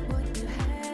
What you had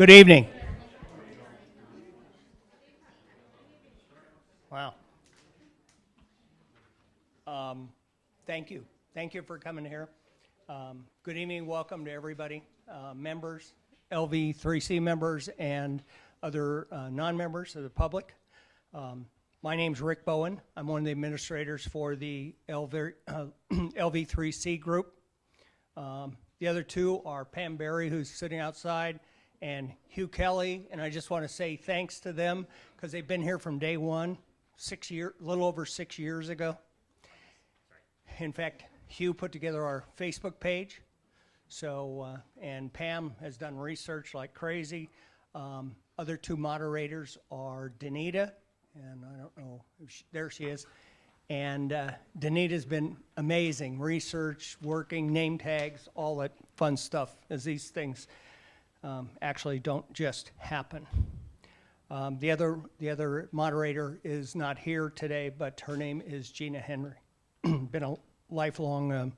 Good evening. Wow. Thank you. Thank you for coming here. Good evening. Welcome to everybody, members, LV3C members, and other non-members of the public. My name's Rick Bowen. I'm one of the administrators for the LV3C group. The other two are Pam Berry, who's sitting outside, and Hugh Kelly, and I just want to say thanks to them because they've been here from day one, a little over 6 years ago. In fact, Hugh put together our Facebook page, so and Pam has done research like crazy. Other two moderators are Bonita, and I don't know, there she is, and Bonita's been amazing, research, working, name tags, all that fun stuff, as these things actually don't just happen. The other moderator is not here today, but her name is Gina Henry. Been a lifelong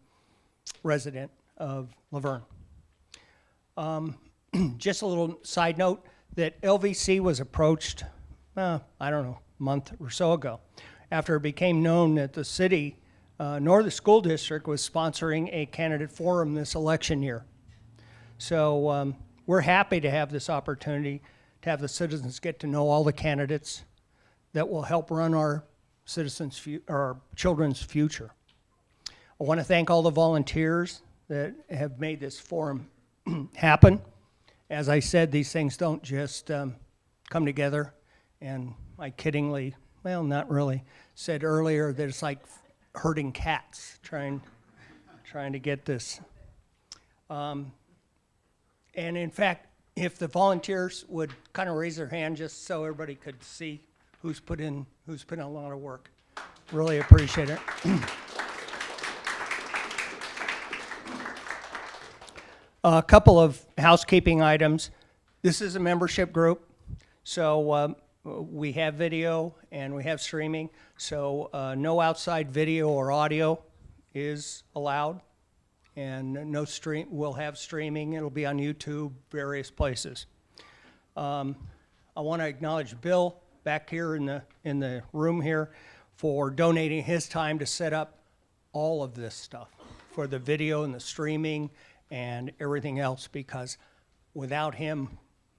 resident of Laverne. Just a little side note that LVC was approached, I don't know, a month or so ago, after it became known that the city nor the school district was sponsoring a candidate forum this election year. So we're happy to have this opportunity to have the citizens get to know all the candidates that will help run our our children's future. I want to thank all the volunteers that have made this forum happen. As I said, these things don't just come together, and I kiddingly, well, not really, said earlier that it's like herding cats trying to get this. And in fact, if the volunteers would kind of raise their hand just so everybody could see who's put in a lot of work. Really appreciate it. A couple of housekeeping items. This is a membership group, so we have video and we have streaming, so no outside video or audio is allowed, and no stream. We'll have streaming. It'll be on YouTube, various places. I want to acknowledge Bill back here in the room here for donating his time to set up all of this stuff for the video and the streaming and everything else, because without him,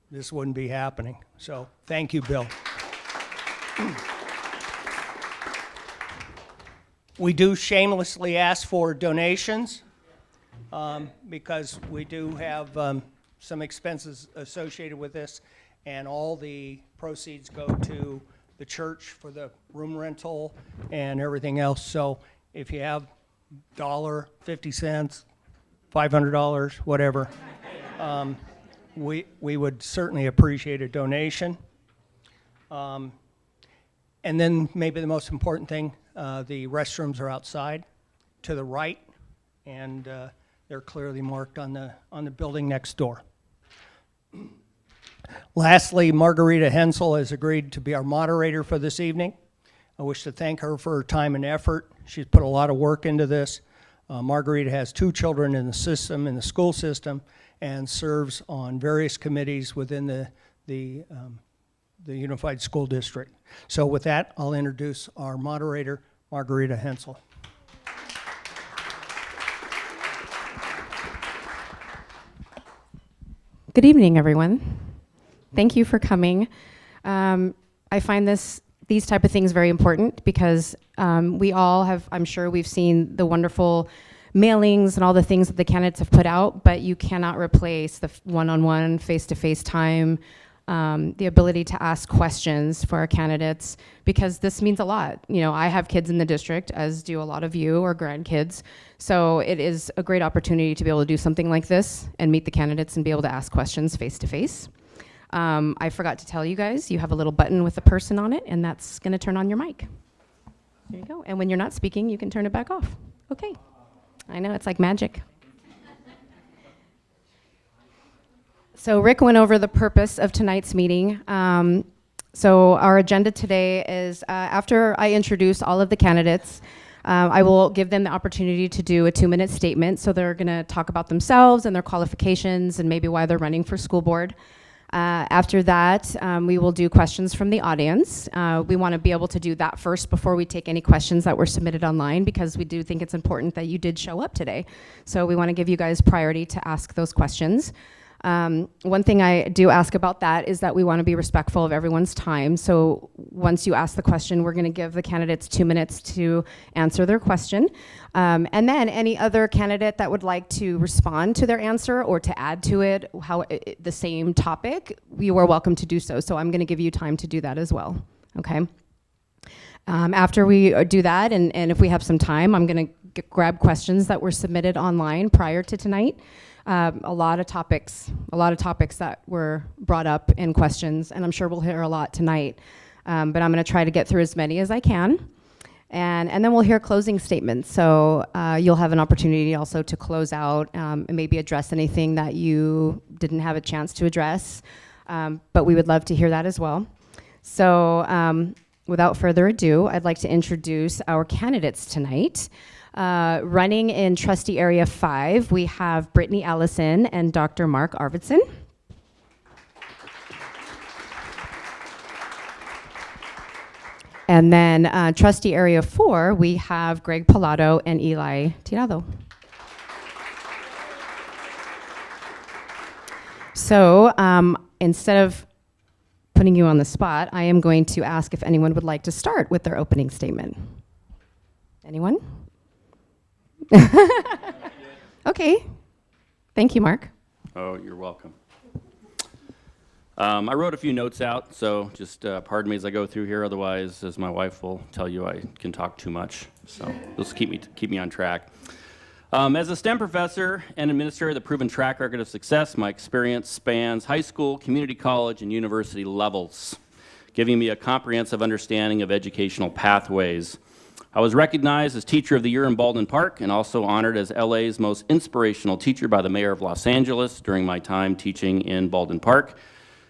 this wouldn't be happening. So thank you, Bill. We do shamelessly ask for donations because we do have some expenses associated with this, and all the proceeds go to the church for the room rental and everything else. So if you have $1, 50 cents, $500, whatever, we would certainly appreciate a donation. And then maybe the most important thing, the restrooms are outside to the right, and they're clearly marked on the building next door. Lastly, Margarita Hensel has agreed to be our moderator for this evening. I wish to thank her for her time and effort. She's put a lot of work into this. Margarita has 2 children in the school system, and serves on various committees within the Unified School District. So with that, I'll introduce our moderator, Margarita Hensel. Good evening, everyone. Thank you for coming. I find these type of things very important because we all have, I'm sure we've seen the wonderful mailings and all the things that the candidates have put out, but you cannot replace the one-on-one, face-to-face time, the ability to ask questions for our candidates, because this means a lot. You know, I have kids in the district, as do a lot of you, or grandkids, so it is a great opportunity to be able to do something like this and meet the candidates and be able to ask questions face-to-face. I forgot to tell you guys, you have a little button with a person on it, and that's gonna turn on your mic. There you go, and when you're not speaking, you can turn it back off. Okay, I know, it's like magic. So Rick went over the purpose of tonight's meeting. So our agenda today is, after I introduce all of the candidates, I will give them the opportunity to do a 2-minute statement. So they're gonna talk about themselves and their qualifications and maybe why they're running for school board. After that, we will do questions from the audience. We want to be able to do that first before we take any questions that were submitted online, because we do think it's important that you did show up today. So we want to give you guys priority to ask those questions. One thing I do ask about that is that we want to be respectful of everyone's time. So once you ask the question, we're going to give the candidates 2 minutes to answer their question. And then any other candidate that would like to respond to their answer or to add to it, the same topic, you are welcome to do so. So I'm going to give you time to do that as well. Okay. After we do that, and if we have some time, I'm going to grab questions that were submitted online prior to tonight. A lot of topics that were brought up in questions, and I'm sure we'll hear a lot tonight. But I'm going to try to get through as many as I can. And then we'll hear closing statements. So you'll have an opportunity also to close out and maybe address anything that you didn't have a chance to address. But we would love to hear that as well. So without further ado, I'd like to introduce our candidates tonight. Running in Trustee Area 5, we have Brittany Allison and Dr. Mark Arvidsson. And then Trustee Area 4, we have Greg Pilato and Eli Tirado. So instead of putting you on the spot, I am going to ask if anyone would like to start with their opening statement. Anyone? Okay. Thank you, Mark. Oh, you're welcome. I wrote a few notes out, so just pardon me as I go through here. Otherwise, as my wife will tell you, I can talk too much. So just keep me on track. As a STEM professor and administrator with a proven track record of success, my experience spans high school, community college, and university levels, giving me a comprehensive understanding of educational pathways. I was recognized as Teacher of the Year in Baldwin Park and also honored as LA's most inspirational teacher by the Mayor of Los Angeles during my time teaching in Baldwin Park.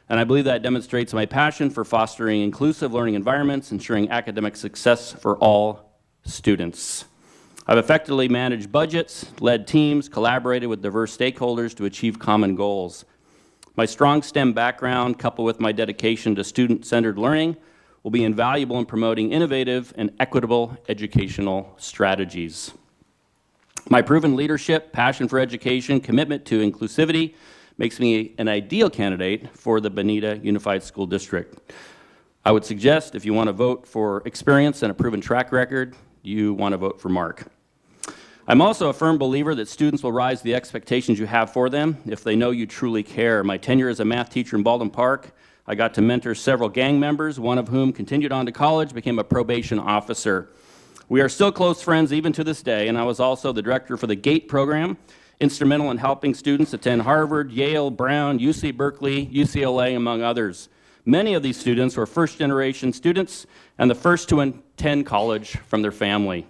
And I believe that demonstrates my passion for fostering inclusive learning environments, ensuring academic success for all students. I've effectively managed budgets, led teams, collaborated with diverse stakeholders to achieve common goals. My strong STEM background, coupled with my dedication to student-centered learning, will be invaluable in promoting innovative and equitable educational strategies. My proven leadership, passion for education, commitment to inclusivity makes me an ideal candidate for the Bonita Unified School District. I would suggest if you want to vote for experience and a proven track record, you want to vote for Mark. I'm also a firm believer that students will rise to the expectations you have for them if they know you truly care. My tenure as a math teacher in Baldwin Park, I got to mentor several gang members, one of whom continued on to college, became a probation officer. We are still close friends even to this day, and I was also the director for the GATE program, instrumental in helping students attend Harvard, Yale, Brown, UC Berkeley, UCLA, among others. Many of these students were first-generation students and the first to attend college from their family.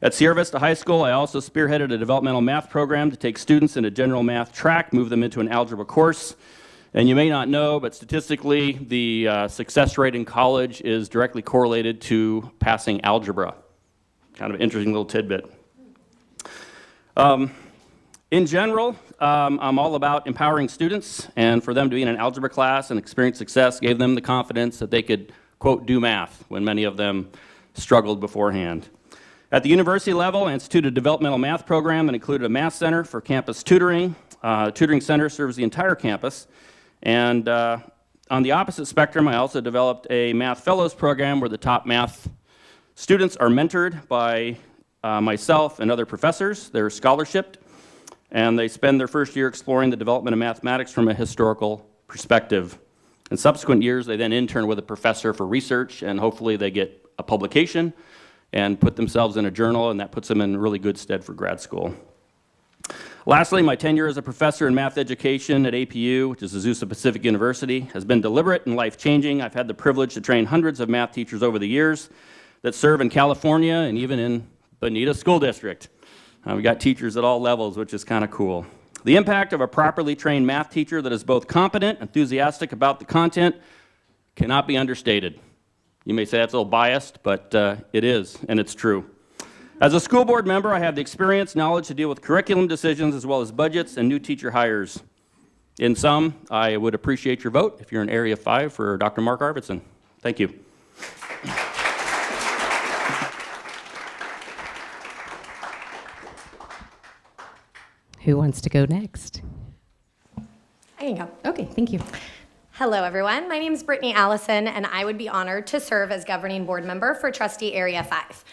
At Sierra Vista High School, I also spearheaded a developmental math program to take students in a general math track, move them into an algebra course. And you may not know, but statistically, the success rate in college is directly correlated to passing algebra. Kind of an interesting little tidbit. In general, I'm all about empowering students, and for them to be in an algebra class and experience success gave them the confidence that they could, quote, do math when many of them struggled beforehand. At the university level, I instituted a developmental math program that included a math center for campus tutoring. Tutoring center serves the entire campus. And on the opposite spectrum, I also developed a Math Fellows program where the top math students are mentored by myself and other professors. They're scholarshiped, and they spend their first year exploring the development of mathematics from a historical perspective. In subsequent years, they then intern with a professor for research, and hopefully they get a publication and put themselves in a journal, and that puts them in really good stead for grad school. Lastly, my tenure as a professor in math education at APU, which is Azusa Pacific University, has been deliberate and life-changing. I've had the privilege to train hundreds of math teachers over the years that serve in California and even in Bonita School District. We've got teachers at all levels, which is kind of cool. The impact of a properly trained math teacher that is both competent, enthusiastic about the content, cannot be understated. You may say that's a little biased, but it is, and it's true. As a school board member, I have the experience, knowledge to deal with curriculum decisions as well as budgets and new teacher hires. In sum, I would appreciate your vote if you're in Area 5 for Dr. Mark Arvidsson. Thank you. Who wants to go next? I can go. Okay, thank you. Hello, everyone. My name is Brittany Allison, and I would be honored to serve as governing board member for Trustee Area 5.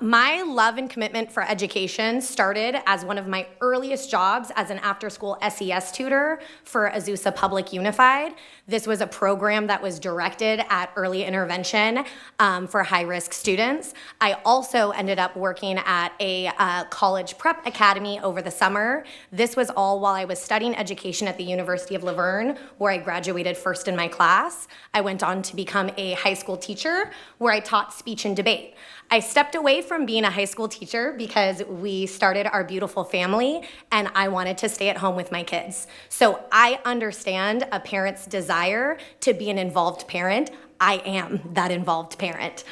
My love and commitment for education started as one of my earliest jobs as an after-school SES tutor for Azusa Public Unified. This was a program that was directed at early intervention for high-risk students. I also ended up working at a college prep academy over the summer. This was all while I was studying education at the University of La Verne, where I graduated first in my class. I went on to become a high school teacher, where I taught speech and debate. I stepped away from being a high school teacher because we started our beautiful family and I wanted to stay at home with my kids. So I understand a parent's desire to be an involved parent. I am that involved parent.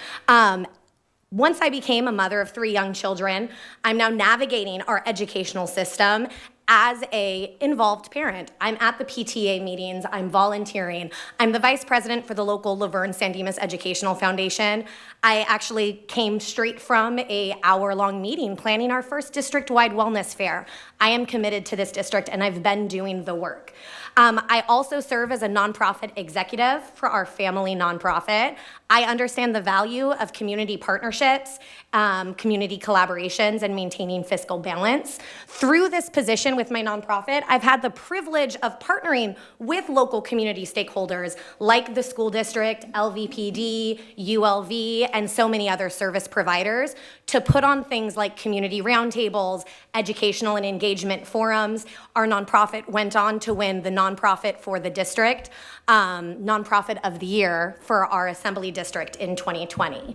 Once I became a mother of 3 young children, I'm now navigating our educational system as a involved parent. I'm at the PTA meetings, I'm volunteering. I'm the vice president for the local La Verne San Dimas Educational Foundation. I actually came straight from a hour-long meeting planning our first district-wide wellness fair. I am committed to this district and I've been doing the work. I also serve as a nonprofit executive for our family nonprofit. I understand the value of community partnerships, community collaborations, and maintaining fiscal balance. Through this position with my nonprofit, I've had the privilege of partnering with local community stakeholders like the school district, LVPD, ULV, and so many other service providers to put on things like community roundtables, educational and engagement forums. Our nonprofit went on to win the nonprofit for the district, nonprofit of the year for our assembly district in 2020.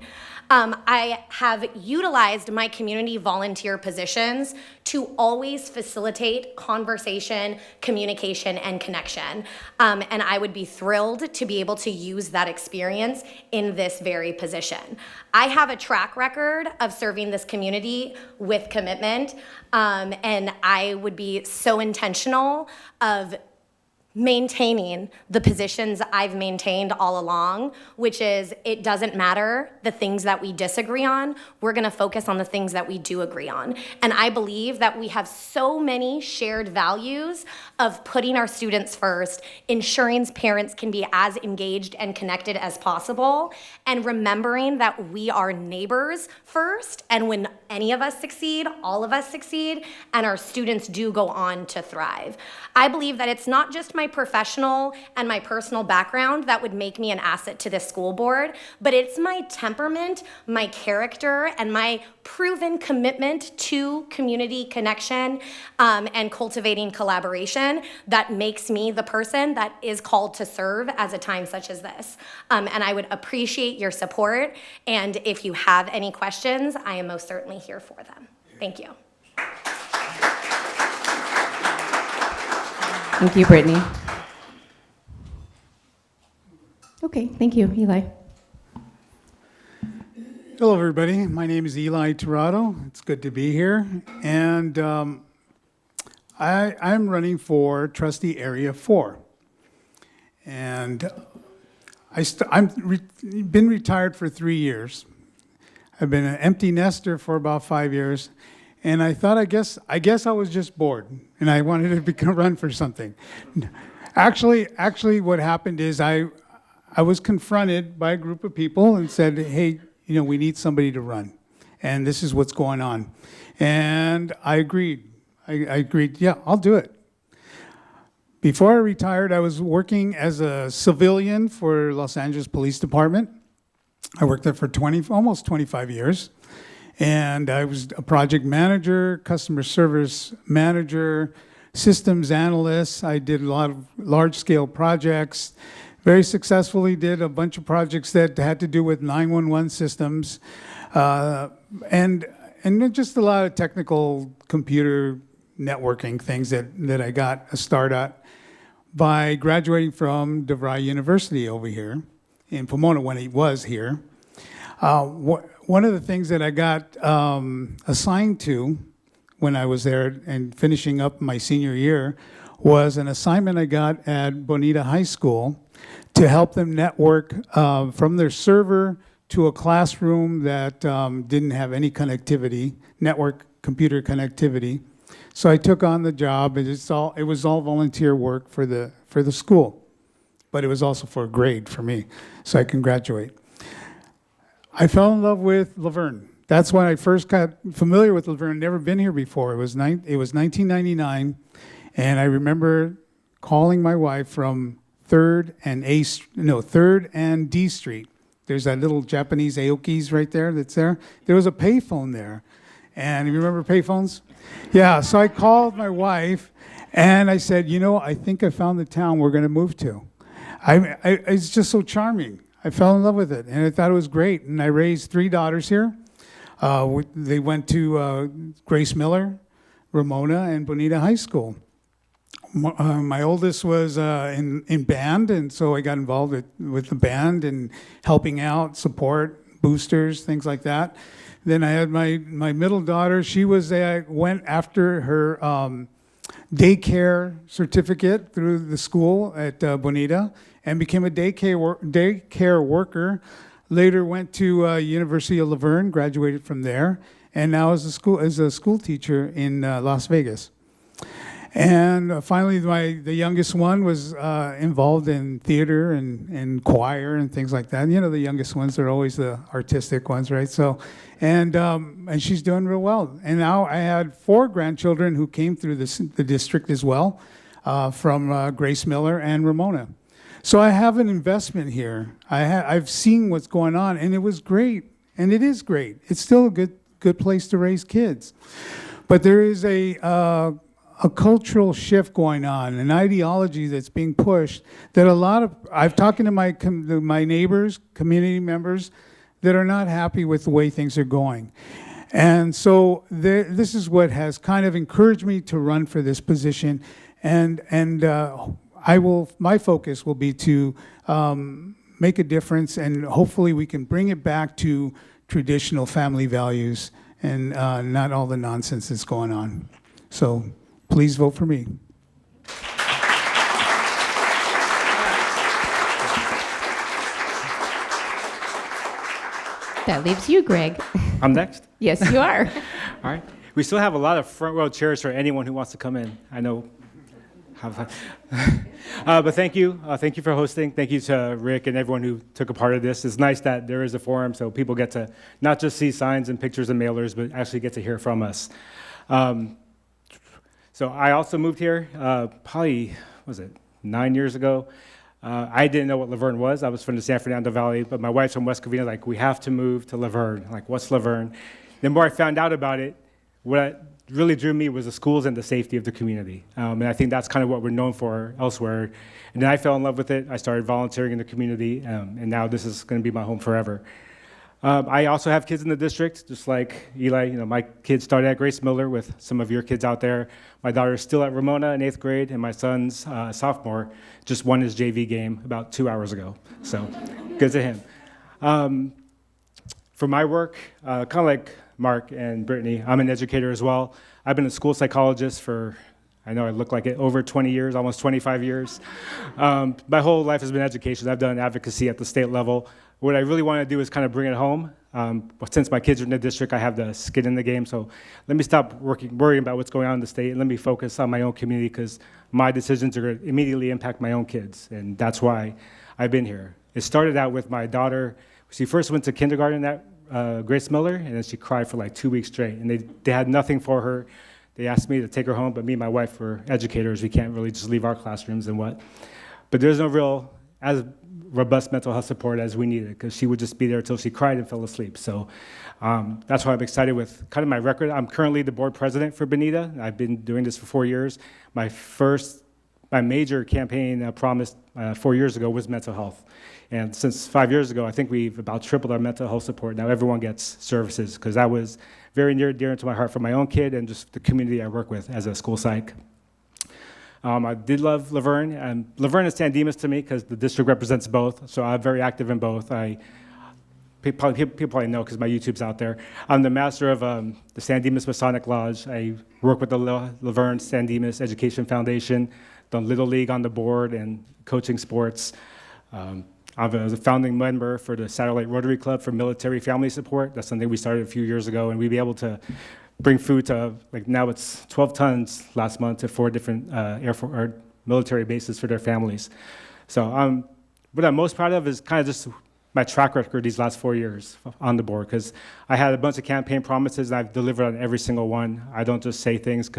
I have utilized my community volunteer positions to always facilitate conversation, communication, and connection. And I would be thrilled to be able to use that experience in this very position. I have a track record of serving this community with commitment, and I would be so intentional of maintaining the positions I've maintained all along, which is it doesn't matter the things that we disagree on, we're gonna focus on the things that we do agree on. And I believe that we have so many shared values of putting our students first, ensuring parents can be as engaged and connected as possible, and remembering that we are neighbors first, and when any of us succeed, all of us succeed, and our students do go on to thrive. I believe that it's not just my professional and my personal background that would make me an asset to this school board, but it's my temperament, my character, and my proven commitment to community connection and cultivating collaboration that makes me the person that is called to serve as a time such as this. And I would appreciate your support, and if you have any questions, I am most certainly here for them. Thank you. Thank you, Brittany. Okay, thank you, Eli. Hello, everybody. My name is Eli Tirado. It's good to be here. And I'm running for Trustee Area 4. And been retired for 3 years. I've been an empty nester for about 5 years. And I thought, I guess I was just bored, and I wanted to run for something. Actually, what happened is I was confronted by a group of people and said, hey, we need somebody to run, and this is what's going on. And I agreed. I agreed, yeah, I'll do it. Before I retired, I was working as a civilian for Los Angeles Police Department. I worked there for almost 25 years. And I was a project manager, customer service manager, systems analyst. I did a lot of large-scale projects. Very successfully did a bunch of projects that had to do with 911 systems, and just a lot of technical computer networking things that I got a start at by graduating from DeVry University over here in Pomona when he was here. One of the things that I got assigned to when I was there and finishing up my senior year was an assignment I got at Bonita High School to help them network from their server to a classroom that didn't have any connectivity, network computer connectivity. So I took on the job, and it was all volunteer work for the school, but it was also for a grade for me, so I can graduate. I fell in love with Laverne. That's when I first got familiar with Laverne. Never been here before. It was 1999, and I remember calling my wife from 3rd and D Street. There's that little Japanese Aoki's right there that's there. There was a payphone there. And you remember payphones? Yeah, so I called my wife, and I said, I think I found the town we're going to move to. It's just so charming. I fell in love with it, and I thought it was great. And I raised 3 daughters here. They went to Grace Miller, Ramona, and Bonita High School. My oldest was in band, and so I got involved with the band and helping out, support, boosters, things like that. Then I had my middle daughter. She went after her daycare certificate through the school at Bonita and became a daycare worker. Later went to University of Laverne, graduated from there, and now is a school teacher in Las Vegas. And finally, the youngest one was involved in theater and choir and things like that. The youngest ones are always the artistic ones, right? So, and she's doing real well. And now I had 4 grandchildren who came through the district as well, from Grace Miller and Ramona. So I have an investment here. I've seen what's going on, and it was great, and it is great. It's still a good place to raise kids, but there is a cultural shift going on, an ideology that's being pushed that I've talked to my neighbors, community members that are not happy with the way things are going. And so this is what has kind of encouraged me to run for this position. And my focus will be to make a difference, and hopefully we can bring it back to traditional family values and not all the nonsense that's going on. So please vote for me. That leaves you, Greg. I'm next? Yes, you are. All right. We still have a lot of front row chairs for anyone who wants to come in. I know. But thank you. Thank you for hosting. Thank you to Rick and everyone who took a part of this. It's nice that there is a forum so people get to not just see signs and pictures and mailers, but actually get to hear from us. So I also moved here probably, 9 years ago. I didn't know what Laverne was. I was from the San Fernando Valley, but my wife's from West Covina, we have to move to Laverne. What's Laverne? The more I found out about it, what really drew me was the schools and the safety of the community. And I think that's kind of what we're known for elsewhere. And then I fell in love with it. I started volunteering in the community, and now this is going to be my home forever. I also have kids in the district, just like Eli. My kids started at Grace Miller with some of your kids out there. My daughter is still at Ramona in 8th grade, and my son's a sophomore, just won his JV game about 2 hours ago. So good to him. For my work, kind of like Mark and Brittany, I'm an educator as well. I've been a school psychologist for, I know I look like it, over 20 years, almost 25 years. My whole life has been education. I've done advocacy at the state level. What I really want to do is kind of bring it home. But since my kids are in the district, I have the skin in the game. So let me stop worrying about what's going on in the state and let me focus on my own community, because my decisions are going to immediately impact my own kids. And that's why I've been here. It started out with my daughter. She first went to kindergarten at Grace Miller, and then she cried for 2 weeks straight. And they had nothing for her. They asked me to take her home, but me and my wife were educators. We can't really just leave our classrooms and what. But there's no real as robust mental health support as we needed, because she would just be there until she cried and fell asleep. So that's why I'm excited with kind of my record. I'm currently the board president for Bonita. I've been doing this for 4 years. My major campaign promise 4 years ago was mental health. And since 5 years ago, I think we've about tripled our mental health support. Now everyone gets services, because that was very near and dear to my heart for my own kid and just the community I work with as a school psych. I did love Laverne, and Laverne is San Dimas to me because the district represents both, so I'm very active in both. People probably know because my YouTube's out there. I'm the master of the San Dimas Masonic Lodge. I work with the Laverne San Dimas Education Foundation. done Little League on the board and coaching sports. I was a founding member for the Satellite Rotary Club for military family support. That's something we started a few years ago, and we'd be able to bring food to, like now it's 12 tons last month to 4 different Air Force or military bases for their families. So what I'm most proud of is kind of just my track record these last 4 years on the board, because I had a bunch of campaign promises and I've delivered on every single one. I don't just say things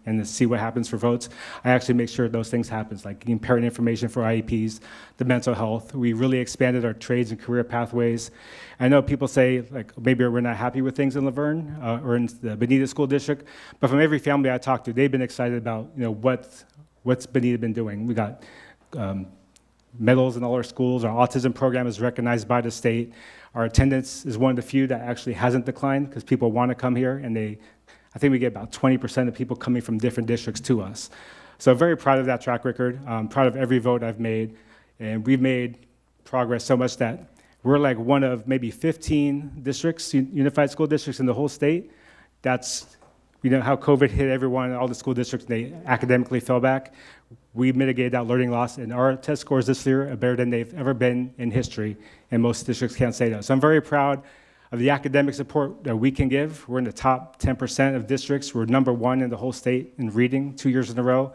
and see what happens for votes. I actually make sure those things happen, like getting parent information for IEPs, the mental health. We really expanded our trades and career pathways. I know people say like maybe we're not happy with things in Laverne or in the Bonita School District, but from every family I talked to, they've been excited about what's Bonita been doing. We got medals in all our schools. Our autism program is recognized by the state. Our attendance is one of the few that actually hasn't declined because people want to come here, and I think we get about 20% of people coming from different districts to us. So I'm very proud of that track record. I'm proud of every vote I've made, and we've made progress so much that we're like one of maybe 15 districts, unified school districts in the whole state. That's how COVID hit everyone, all the school districts, they academically fell back. We mitigated that learning loss, and our test scores this year are better than they've ever been in history, and most districts can't say that. So I'm very proud of the academic support that we can give. We're in the top 10% of districts. We're number 1 in the whole state in reading 2 years in a row.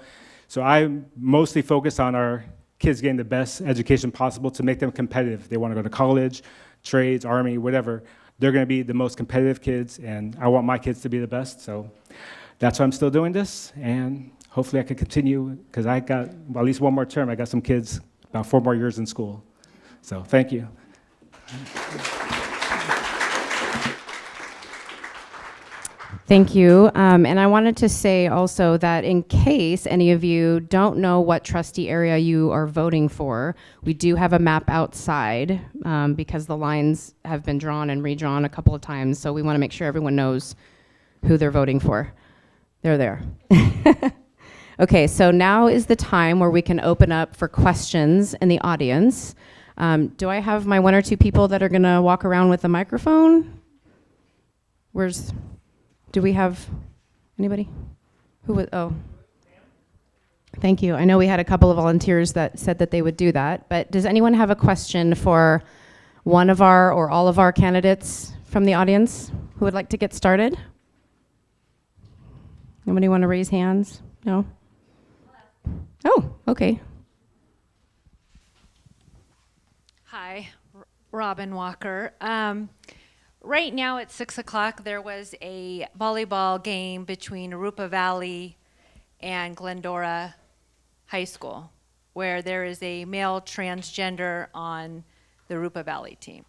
So I'm mostly focused on our kids getting the best education possible to make them competitive. If they want to go to college, trades, Army, whatever, they're going to be the most competitive kids, and I want my kids to be the best. So that's why I'm still doing this, and hopefully I can continue, because I got at least one more term. I got some kids, about 4 more years in school. So thank you. Thank you. And I wanted to say also that in case any of you don't know what trustee area you are voting for, we do have a map outside because the lines have been drawn and redrawn a couple of times. So we want to make sure everyone knows who they're voting for. They're there. Okay, so now is the time where we can open up for questions in the audience. Do I have my 1 or 2 people that are going to walk around with a microphone? Do we have anybody? Who would, oh. Thank you. I know we had a couple of volunteers that said that they would do that, but does anyone have a question for one of our or all of our candidates from the audience who would like to get started? Nobody want to raise hands? No? Oh, okay. Hi, Robin Walker. Right now at 6 o'clock, there was a volleyball game between Arupa Valley and Glendora High School, where there is a male transgender on the Arupa Valley team.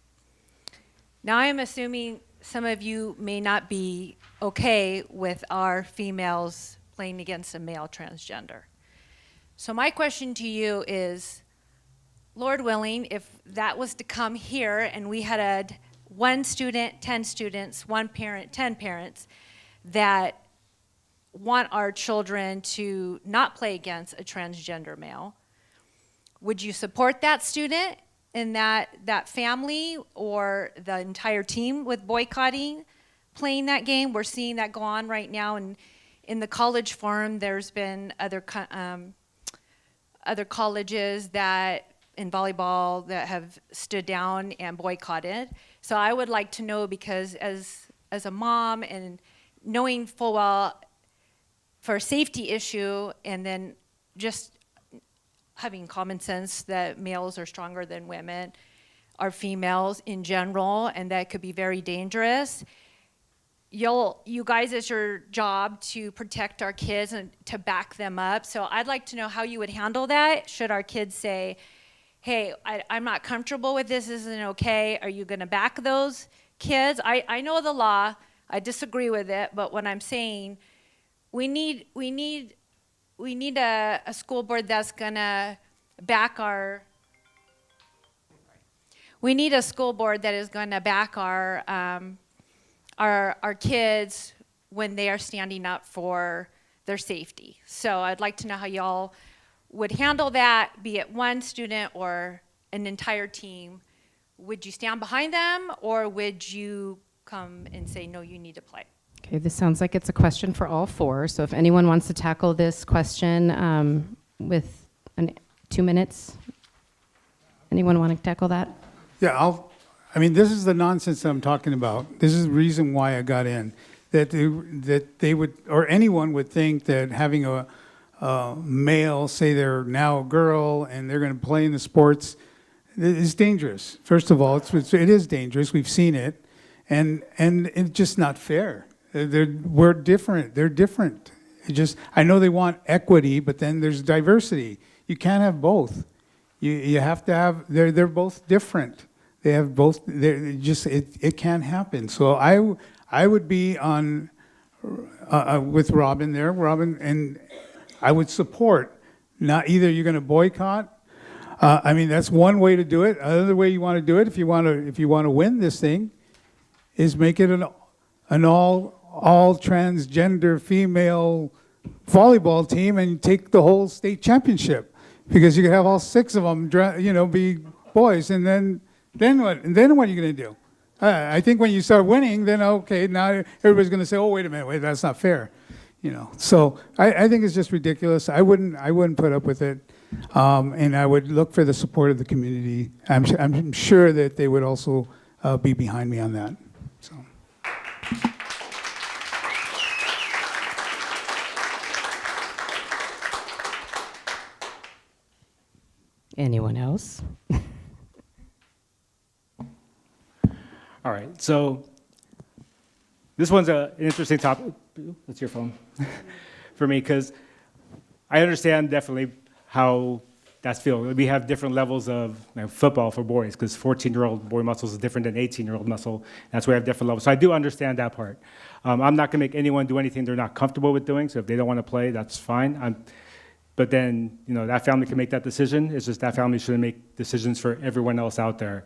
Now, I am assuming some of you may not be okay with our females playing against a male transgender. So my question to you is, Lord willing, if that was to come here and we had 1 student, 10 students, 1 parent, 10 parents that want our children to not play against a transgender male, would you support that student and that family or the entire team with boycotting playing that game? We're seeing that go on right now, and in the college forum, there's been other colleges that in volleyball that have stood down and boycotted. So I would like to know, because as a mom and knowing full well for a safety issue, and then just having common sense that males are stronger than women, are females in general, and that could be very dangerous. You guys, it's your job to protect our kids and to back them up. So I'd like to know how you would handle that. Should our kids say, hey, I'm not comfortable with this isn't okay, are you gonna back those kids? I know the law, I disagree with it, but what I'm saying, we need a school board that's gonna back our kids when they are standing up for their safety. So I'd like to know how y'all would handle that, be it 1 student or an entire team. Would you stand behind them, or would you come and say, no, you need to play? Okay, this sounds like it's a question for all 4. So if anyone wants to tackle this question, with 2 minutes. Anyone want to tackle that? Yeah, I mean, this is the nonsense that I'm talking about. This is the reason why I got in. That they would, or anyone would think that having a male say they're now a girl and they're going to play in the sports is dangerous. First of all, it is dangerous. We've seen it, and it's just not fair. We're different. They're different. I know they want equity, but then there's diversity. You can't have both. You have to have. They're both different. They have both. It can't happen. So I would be on with Robin there, and I would support. Not either you're going to boycott. I mean, that's one way to do it. Another way you want to do it, if you want to win this thing, is make it an all transgender female volleyball team and take the whole state championship, because you could have all 6 of them, be boys, and then what? And then what are you going to do? I think when you start winning, then okay, now everybody's going to say, oh, wait a minute, that's not fair. So I think it's just ridiculous. I wouldn't put up with it, and I would look for the support of the community. I'm sure that they would also be behind me on that. So. Anyone else? All right, so this one's an interesting topic. That's your phone. For me, because I understand definitely how that's feels. We have different levels of football for boys, because 14-year-old boy muscles is different than 18-year-old muscle. That's why we have different levels. So I do understand that part. I'm not going to make anyone do anything they're not comfortable with doing. So if they don't want to play, that's fine. But then, that family can make that decision. It's just that family shouldn't make decisions for everyone else out there.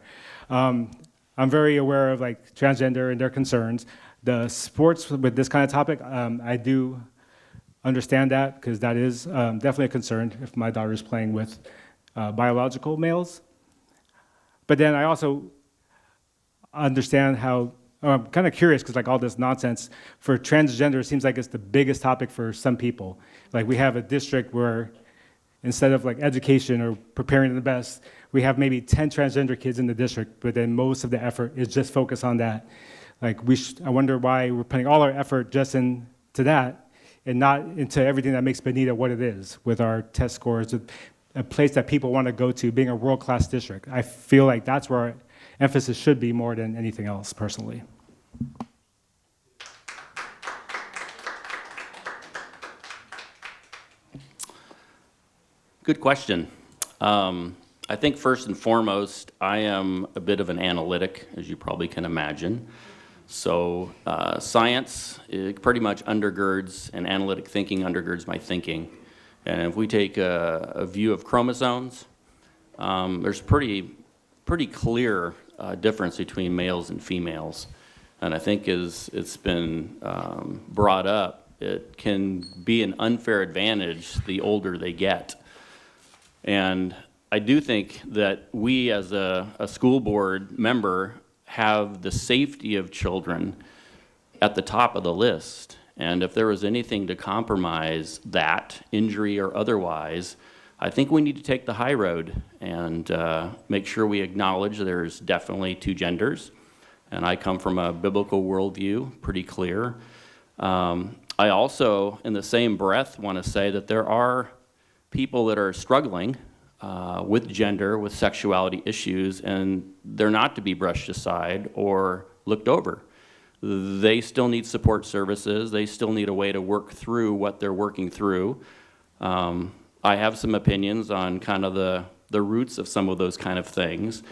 I'm very aware of transgender and their concerns. The sports with this kind of topic, I do understand that, because that is definitely a concern if my daughter is playing with biological males. But then I also understand how, I'm kind of curious, because all this nonsense for transgender, it seems like it's the biggest topic for some people. We have a district where instead of education or preparing the best, we have maybe 10 transgender kids in the district, but then most of the effort is just focused on that. I wonder why we're putting all our effort just into that and not into everything that makes Bonita what it is, with our test scores, a place that people want to go to, being a world-class district. I feel like that's where our emphasis should be more than anything else, personally. Good question. I think first and foremost, I am a bit of an analytic, as you probably can imagine. So science pretty much undergirds, and analytic thinking undergirds my thinking. And if we take a view of chromosomes, there's pretty clear difference between males and females. And I think as it's been brought up, it can be an unfair advantage the older they get. And I do think that we as a school board member have the safety of children at the top of the list. And if there was anything to compromise that, injury or otherwise, I think we need to take the high road and make sure we acknowledge there's definitely 2 genders. And I come from a biblical worldview, pretty clear. I also, in the same breath, want to say that there are people that are struggling with gender, with sexuality issues, and they're not to be brushed aside or looked over. They still need support services. They still need a way to work through what they're working through. I have some opinions on kind of the roots of some of those kind of things,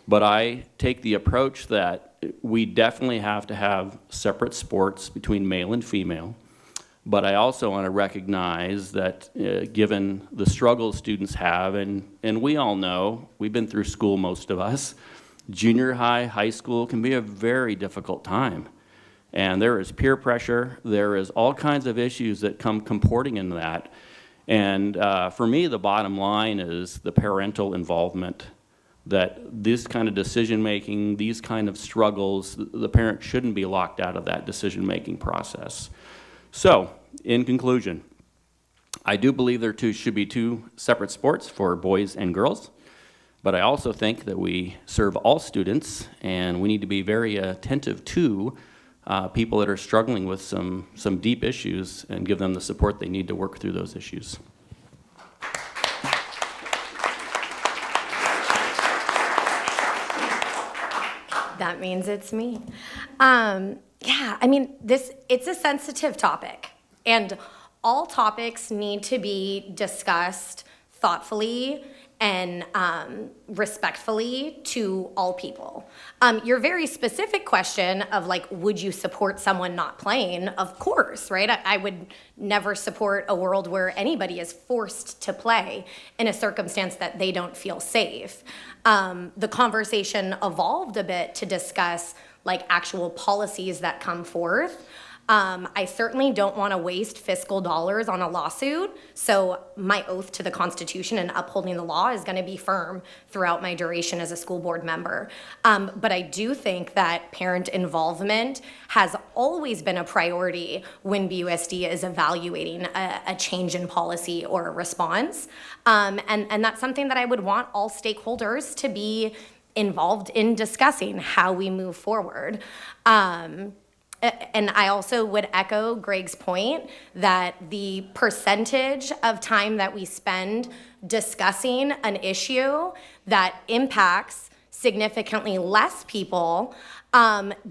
but I take the approach that we definitely have to have separate sports between male and female. But I also want to recognize that given the struggles students have, and we all know, we've been through school, most of us, junior high, high school can be a very difficult time. And there is peer pressure, there is all kinds of issues that come comporting into that. And for me, the bottom line is the parental involvement, that this kind of decision-making, these kind of struggles, the parent shouldn't be locked out of that decision-making process. So, in conclusion, I do believe there should be two separate sports for boys and girls, but I also think that we serve all students, and we need to be very attentive to people that are struggling with some deep issues and give them the support they need to work through those issues. That means it's me. Yeah, I mean, it's a sensitive topic, and all topics need to be discussed thoughtfully and respectfully to all people. Your very specific question of like, would you support someone not playing? Of course, right? I would never support a world where anybody is forced to play in a circumstance that they don't feel safe. The conversation evolved a bit to discuss like actual policies that come forth. I certainly don't want to waste fiscal dollars on a lawsuit, so my oath to the Constitution and upholding the law is going to be firm throughout my duration as a school board member. But I do think that parent involvement has always been a priority when BUSD is evaluating a change in policy or a response. And that's something that I would want all stakeholders to be involved in discussing how we move forward. And I also would echo Greg's point that the percentage of time that we spend discussing an issue that impacts significantly less people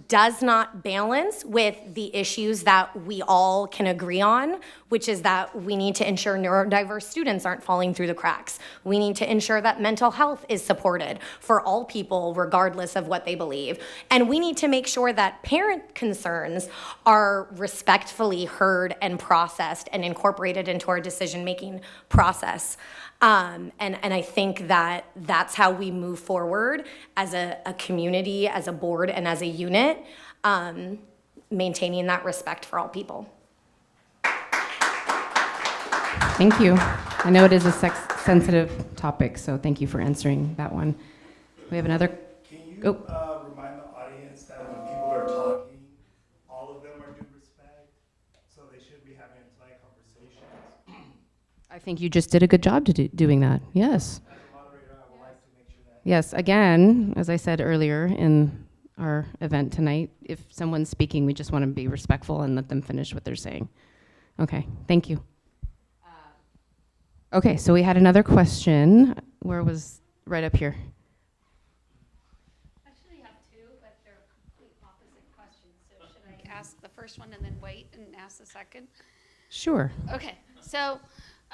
does not balance with the issues that we all can agree on, which is that we need to ensure neurodiverse students aren't falling through the cracks. We need to ensure that mental health is supported for all people, regardless of what they believe. And we need to make sure that parent concerns are respectfully heard and processed and incorporated into our decision-making process. And I think that that's how we move forward as a community, as a board, and as a unit, maintaining that respect for all people. Thank you. I know it is a sensitive topic, so thank you for answering that one. We have another. Can you Oh. remind the audience that when people are talking, all of them are due respect, so they should be having polite conversations? I think you just did a good job doing that. Yes. As a moderator, I would like to make sure that. Yes. Again, as I said earlier in our event tonight, if someone's speaking, we just want to be respectful and let them finish what they're saying. Okay. Thank you. Okay. So we had another question. Where was right up here? Actually, I have two, but they're complete opposite questions. So should I ask the first one and then wait and ask the second? Sure. Okay. So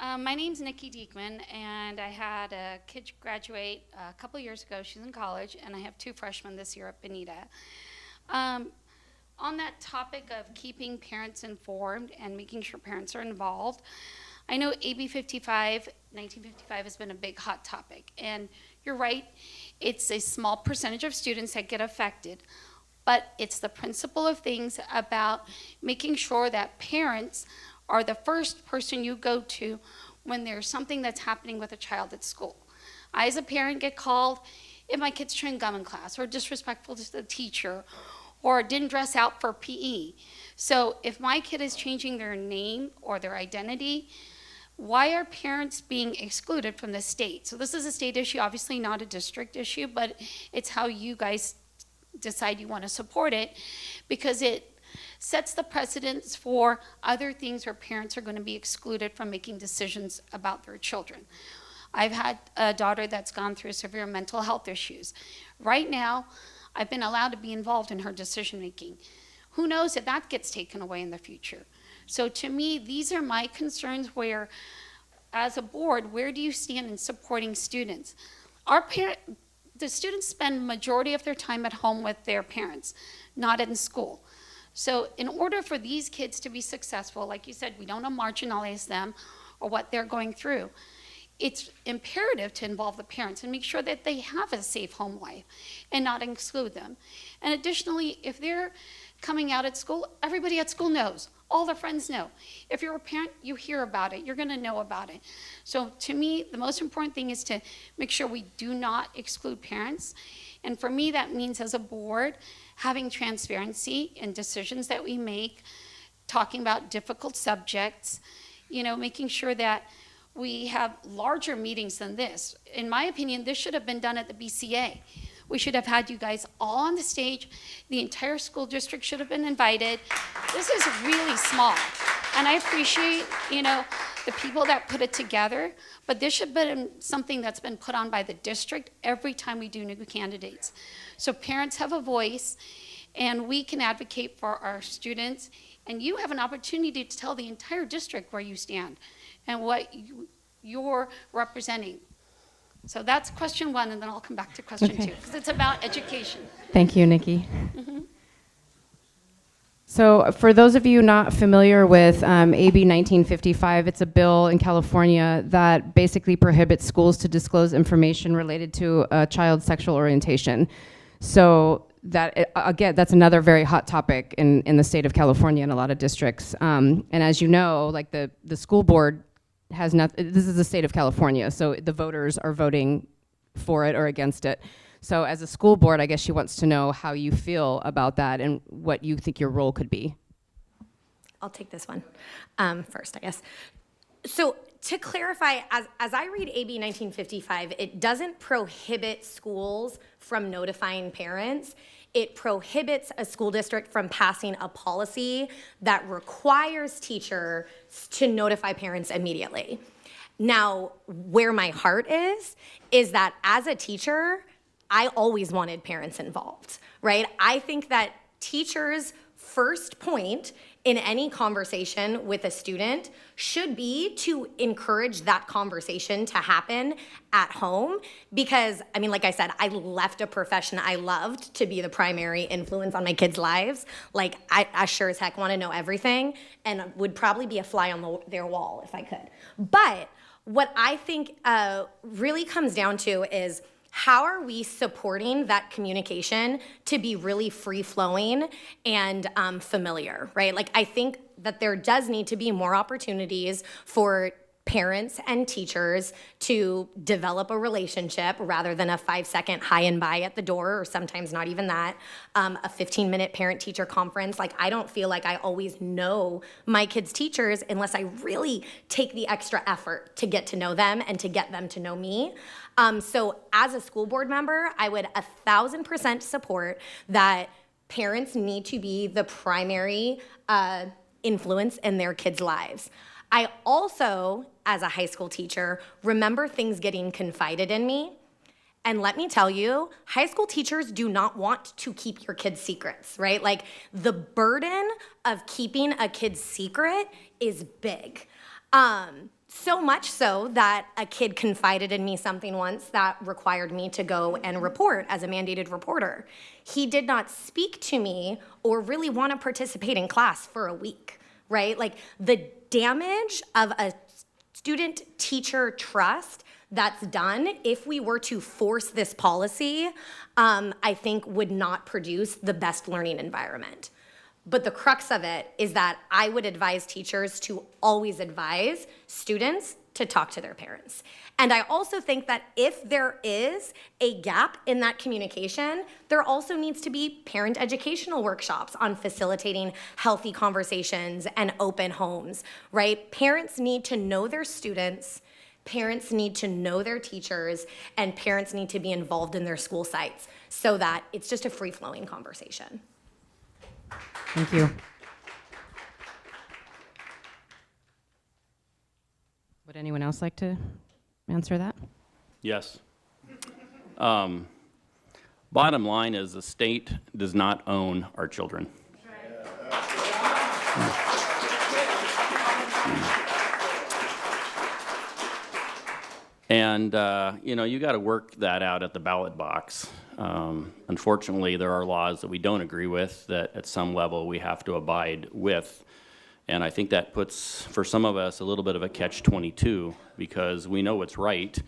my name's Nikki Diekman, and I had a kid graduate a couple years ago. She's in college, and I have two freshmen this year at Bonita. On that topic of keeping parents informed and making sure parents are involved, I know AB 1955 has been a big hot topic, and you're right, it's a small percentage of students that get affected, but it's the principle of things about making sure that parents are the first person you go to when there's something that's happening with a child at school. I, as a parent, get called if my kid's chewing gum in class or disrespectful to the teacher or didn't dress out for PE. So if my kid is changing their name or their identity, why are parents being excluded from the state? So this is a state issue, obviously not a district issue, but it's how you guys decide you want to support it, because it sets the precedence for other things where parents are going to be excluded from making decisions about their children. I've had a daughter that's gone through severe mental health issues. Right now, I've been allowed to be involved in her decision making. Who knows if that gets taken away in the future? So to me, these are my concerns where, as a board, where do you stand in supporting students? The students spend majority of their time at home with their parents, not in school. So in order for these kids to be successful, like you said, we don't marginalize them or what they're going through. It's imperative to involve the parents and make sure that they have a safe home life and not exclude them. And additionally, if they're coming out at school, everybody at school knows. All their friends know. If you're a parent, you hear about it. You're going to know about it. So to me, the most important thing is to make sure we do not exclude parents. And for me, that means as a board, having transparency in decisions that we make, talking about difficult subjects, making sure that we have larger meetings than this. In my opinion, this should have been done at the BCA. We should have had you guys all on the stage. The entire school district should have been invited. This is really small. And I appreciate, the people that put it together, but this should have been something that's been put on by the district every time we do new candidates. So parents have a voice, and we can advocate for our students, and you have an opportunity to tell the entire district where you stand and what you're representing. So that's question one, and then I'll come back to question two, because it's about education. Thank you, Nikki. So for those of you not familiar with AB 1955, it's a bill in California that basically prohibits schools to disclose information related to a child's sexual orientation. So that, again, that's another very hot topic in the state of California in a lot of districts. And as you know, like the school board has not, this is the state of California, so the voters are voting for it or against it. So as a school board, I guess she wants to know how you feel about that and what you think your role could be. I'll take this one first, I guess. So to clarify, as I read AB 1955, it doesn't prohibit schools from notifying parents. It prohibits a school district from passing a policy that requires teachers to notify parents immediately. Now, where my heart is that as a teacher, I always wanted parents involved, right? I think that teachers' first point in any conversation with a student should be to encourage that conversation to happen at home because, I mean, like I said, I left a profession I loved to be the primary influence on my kids' lives. Like, I sure as heck want to know everything and would probably be a fly on their wall if I could. But what I think really comes down to is how are we supporting that communication to be really free-flowing and familiar, right? Like, I think that there does need to be more opportunities for parents and teachers to develop a relationship rather than a 5-second hi and bye at the door, or sometimes not even that, a 15-minute parent-teacher conference. Like, I don't feel like I always know my kids' teachers unless I really take the extra effort to get to know them and to get them to know me. So as a school board member, I would 1,000% support that parents need to be the primary influence in their kids' lives. I also, as a high school teacher, remember things getting confided in me. And let me tell you, high school teachers do not want to keep your kids' secrets, right? Like, the burden of keeping a kid's secret is big. So much so that a kid confided in me something once that required me to go and report as a mandated reporter. He did not speak to me or really want to participate in class for a week, right? Like, the damage of a student-teacher trust that's done if we were to force this policy, I think would not produce the best learning environment. But the crux of it is that I would advise teachers to always advise students to talk to their parents. And I also think that if there is a gap in that communication, there also needs to be parent educational workshops on facilitating healthy conversations and open homes, right? Parents need to know their students, parents need to know their teachers, and parents need to be involved in their school sites so that it's just a free-flowing conversation. Thank you. Would anyone else like to answer that? Yes. Bottom line is the state does not own our children. And, you got to work that out at the ballot box. Unfortunately, there are laws that we don't agree with that at some level we have to abide with. And I think that puts, for some of us, a little bit of a catch-22 because we know what's right,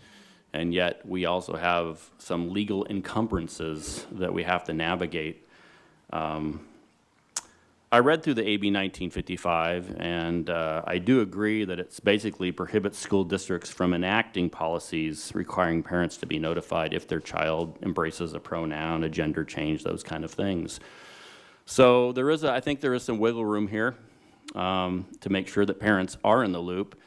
and yet we also have some legal encumbrances that we have to navigate. I read through the AB 1955, and I do agree that it basically prohibits school districts from enacting policies requiring parents to be notified if their child embraces a pronoun, a gender change, those kind of things. So I think there is some wiggle room here. to make sure that parents are in the loop.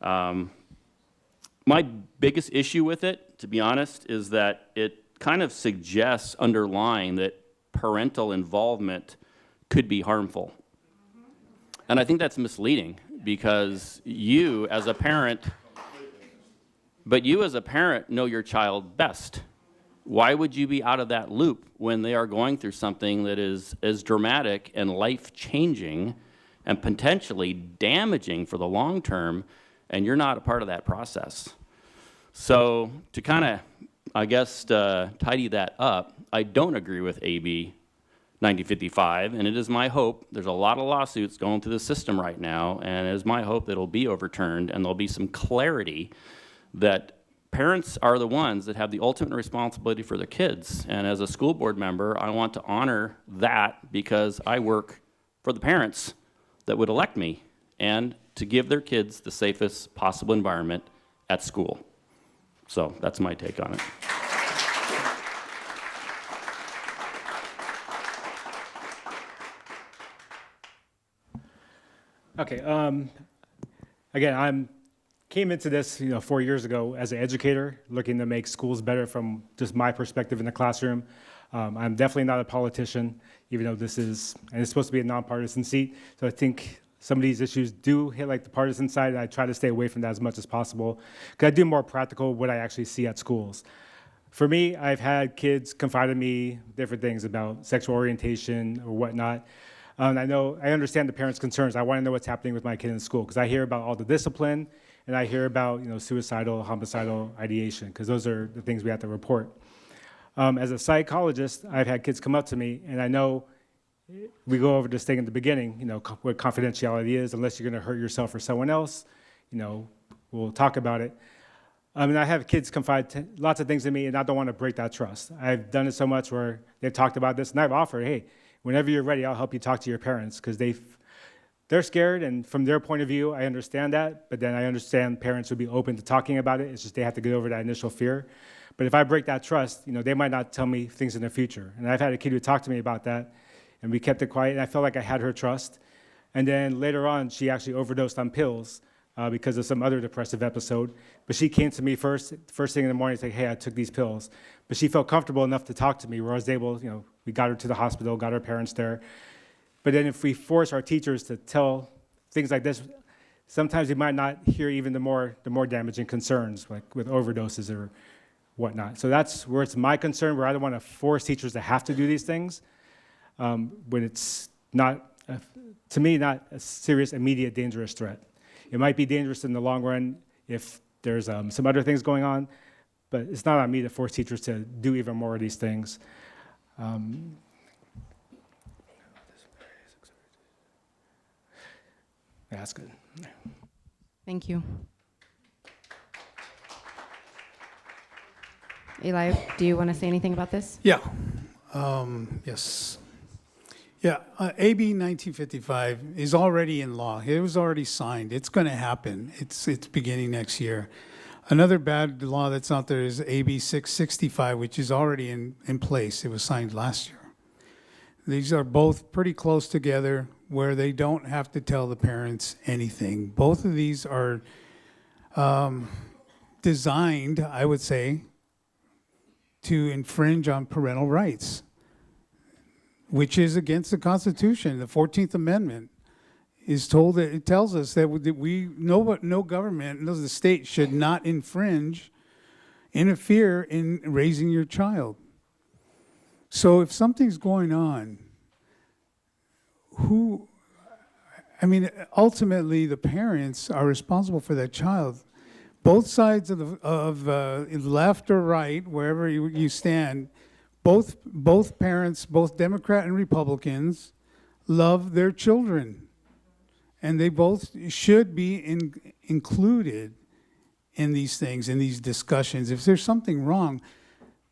My biggest issue with it, to be honest, is that it kind of suggests underlying that parental involvement could be harmful. And I think that's misleading because you as a parent know your child best. Why would you be out of that loop when they are going through something that is as dramatic and life-changing and potentially damaging for the long term, and you're not a part of that process? So to kind of, I guess, tidy that up, I don't agree with AB 1955, and it is my hope, there's a lot of lawsuits going through the system right now, and it is my hope that it'll be overturned and there'll be some clarity that parents are the ones that have the ultimate responsibility for their kids. And as a school board member, I want to honor that because I work for the parents that would elect me and to give their kids the safest possible environment at school. So that's my take on it. Okay. Again, I came into this 4 years ago as an educator, looking to make schools better from just my perspective in the classroom. I'm definitely not a politician, even though this is, and it's supposed to be a nonpartisan seat. So I think some of these issues do hit like the partisan side, and I try to stay away from that as much as possible, because I do more practical what I actually see at schools. For me, I've had kids confide in me different things about sexual orientation or whatnot. I understand the parents' concerns. I want to know what's happening with my kid in school, because I hear about all the discipline, and I hear about suicidal, homicidal ideation, because those are the things we have to report. As a psychologist, I've had kids come up to me, and I know we go over this thing in the beginning, what confidentiality is. Unless you're going to hurt yourself or someone else, we'll talk about it. And I have kids confide lots of things to me, and I don't want to break that trust. I've done it so much where they've talked about this, and I've offered, hey, whenever you're ready, I'll help you talk to your parents, because they're scared, and from their point of view, I understand that, but then I understand parents would be open to talking about it. It's just they have to get over that initial fear. But if I break that trust, they might not tell me things in the future. And I've had a kid who talked to me about that, and we kept it quiet, and I felt like I had her trust. And then later on, she actually overdosed on pills because of some other depressive episode. But she came to me first thing in the morning, saying, hey, I took these pills. But she felt comfortable enough to talk to me, where I was able, we got her to the hospital, got her parents there. But then if we force our teachers to tell things like this, sometimes we might not hear even the more damaging concerns, like with overdoses or whatnot. So that's where it's my concern, where I don't want to force teachers to have to do these things when it's not, to me, not a serious, immediate, dangerous threat. It might be dangerous in the long run if there's some other things going on, but it's not on me to force teachers to do even more of these things. Yeah, that's good. Thank you. Eli, do you want to say anything about this? Yeah. Yes. Yeah. AB 1955 is already in law. It was already signed. It's going to happen. It's beginning next year. Another bad law that's out there is AB 665, which is already in place. It was signed last year. These are both pretty close together, where they don't have to tell the parents anything. Both of these are designed, I would say, to infringe on parental rights, which is against the Constitution. The 14th Amendment it tells us that no government, no the state should not interfere in raising your child. So if something's going on, ultimately the parents are responsible for that child. Both sides of left or right, wherever you stand, both parents, both Democrat and Republicans, love their children. And they both should be included in these things, in these discussions. If there's something wrong,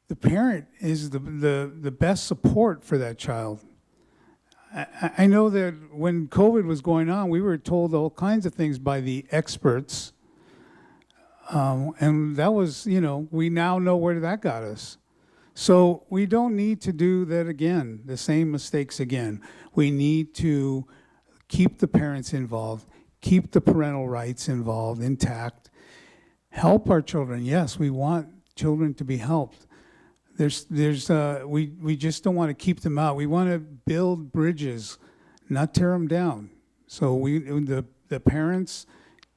the parent is the best support for that child. I know that when COVID was going on, we were told all kinds of things by the experts. And that was, we now know where that got us. So we don't need to do that again, the same mistakes again. We need to keep the parents involved, keep the parental rights involved, intact, help our children. Yes, we want children to be helped. We just don't want to keep them out. We want to build bridges, not tear them down. So the parents,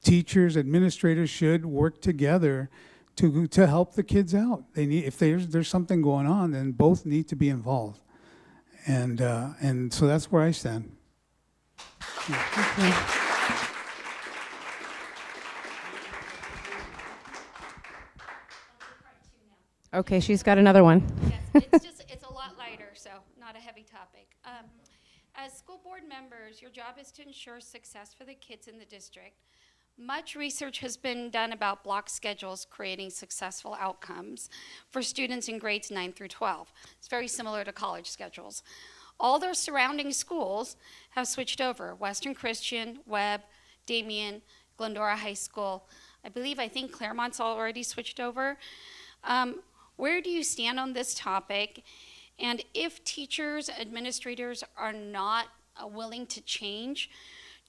teachers, administrators should work together to help the kids out. They need, if there's something going on, then both need to be involved. And so that's where I stand. Okay, she's got another one. Yes, it's a lot lighter, so not a heavy topic. As school board members, your job is to ensure success for the kids in the district. Much research has been done about block schedules creating successful outcomes for students in grades 9 through 12. It's very similar to college schedules. All their surrounding schools have switched over. Western Christian, Webb, Damien, Glendora High School. I think Claremont's already switched over. Where do you stand on this topic? And if teachers, administrators are not willing to change,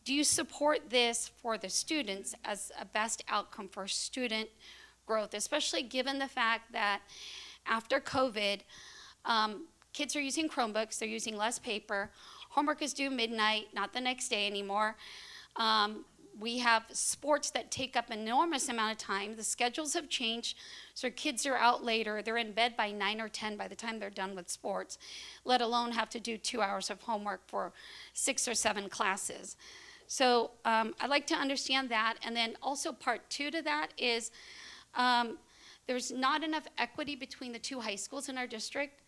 do you support this for the students as a best outcome for student growth, especially given the fact that after COVID, kids are using Chromebooks, they're using less paper, homework is due midnight, not the next day anymore. We have sports that take up an enormous amount of time. The schedules have changed, so kids are out later. They're in bed by 9 or 10 by the time they're done with sports, let alone have to do 2 hours of homework for 6 or 7 classes. So I'd like to understand that. And then also part 2 to that is there's not enough equity between the 2 high schools in our district.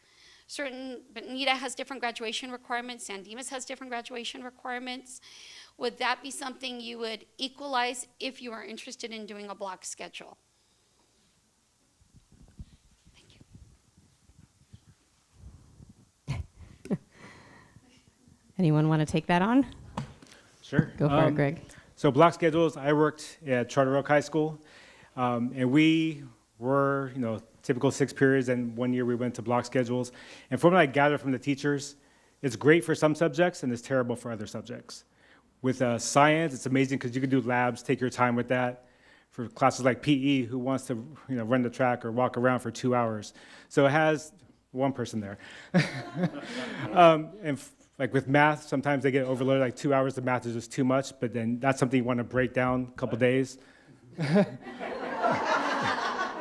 Bonita has different graduation requirements. San Dimas has different graduation requirements. Would that be something you would equalize if you are interested in doing a block schedule? Thank you. Anyone want to take that on? Sure. Go for it, Greg. So block schedules, I worked at Charter Oak High School, and we were, typical 6 periods, and 1 year we went to block schedules. And from what I gathered from the teachers, it's great for some subjects and it's terrible for other subjects. With science, it's amazing because you can do labs, take your time with that. For classes like PE, who wants to run the track or walk around for 2 hours? So it has one person there. Like with math, sometimes they get overloaded, like 2 hours of math is just too much, but then that's something you want to break down a couple days.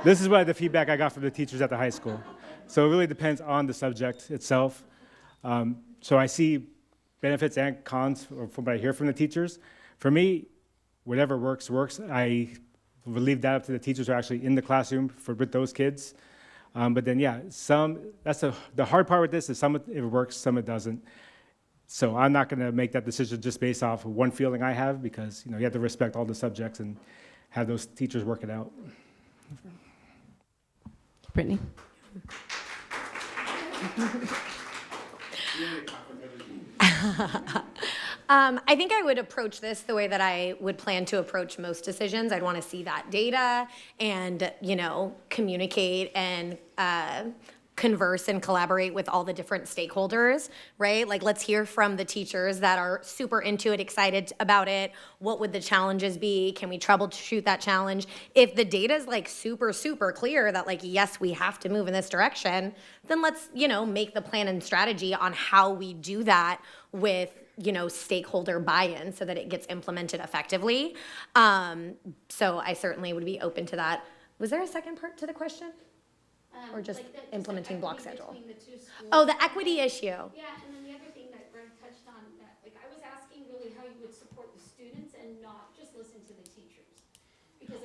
This is the feedback I got from the teachers at the high school. So it really depends on the subject itself. So I see benefits and cons from what I hear from the teachers. For me, whatever works, works. I will leave that up to the teachers who are actually in the classroom with those kids. But then, the hard part with this is some it works, some it doesn't. So I'm not going to make that decision just based off of one feeling I have, because you have to respect all the subjects and have those teachers work it out. Brittany? I think I would approach this the way that I would plan to approach most decisions. I'd want to see that data and, communicate and converse and collaborate with all the different stakeholders, right? Like, let's hear from the teachers that are super into it, excited about it. What would the challenges be? Can we troubleshoot that challenge? If the data is like super, super clear that like, yes, we have to move in this direction, then let's, make the plan and strategy on how we do that with, stakeholder buy-in so that it gets implemented effectively. So I certainly would be open to that. Was there a second part to the question? Or just implementing block schedule? Oh, the equity issue. Yeah, and then the other thing that Greg touched on, that I was asking really how you would support the students and not just listen to the teachers.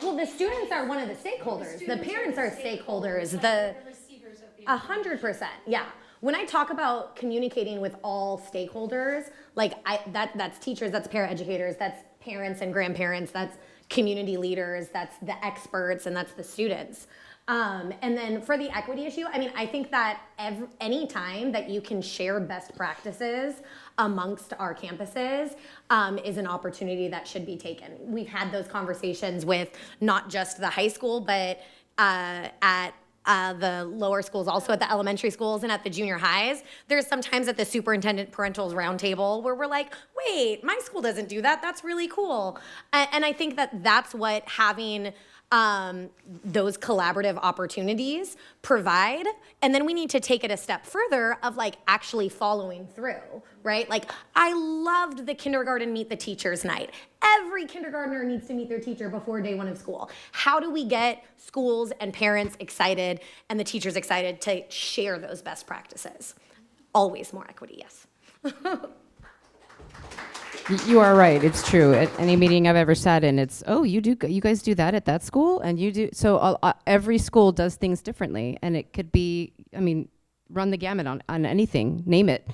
Well, the students are one of the stakeholders. The parents are stakeholders. The receivers of the 100%, yeah. When I talk about communicating with all stakeholders, that's teachers, that's paraeducators, that's parents and grandparents, that's community leaders, that's the experts, and that's the students. And then for the equity issue, I think that any time that you can share best practices amongst our campuses is an opportunity that should be taken. We've had those conversations with not just the high school, but at the lower schools, also at the elementary schools and at the junior highs, there's sometimes at the superintendent parentals roundtable where we're like, wait, my school doesn't do that. That's really cool. And I think that that's what having those collaborative opportunities provide. And then we need to take it a step further of like actually following through, right? Like I loved the kindergarten meet the teachers night. Every kindergartner needs to meet their teacher before day one of school. How do we get schools and parents excited and the teachers excited to share those best practices? Always more equity, yes. You are right. It's true. At any meeting I've ever sat in, it's, oh, you guys do that at that school, and you do. So every school does things differently, and it could be, I mean, run the gamut on anything, name it,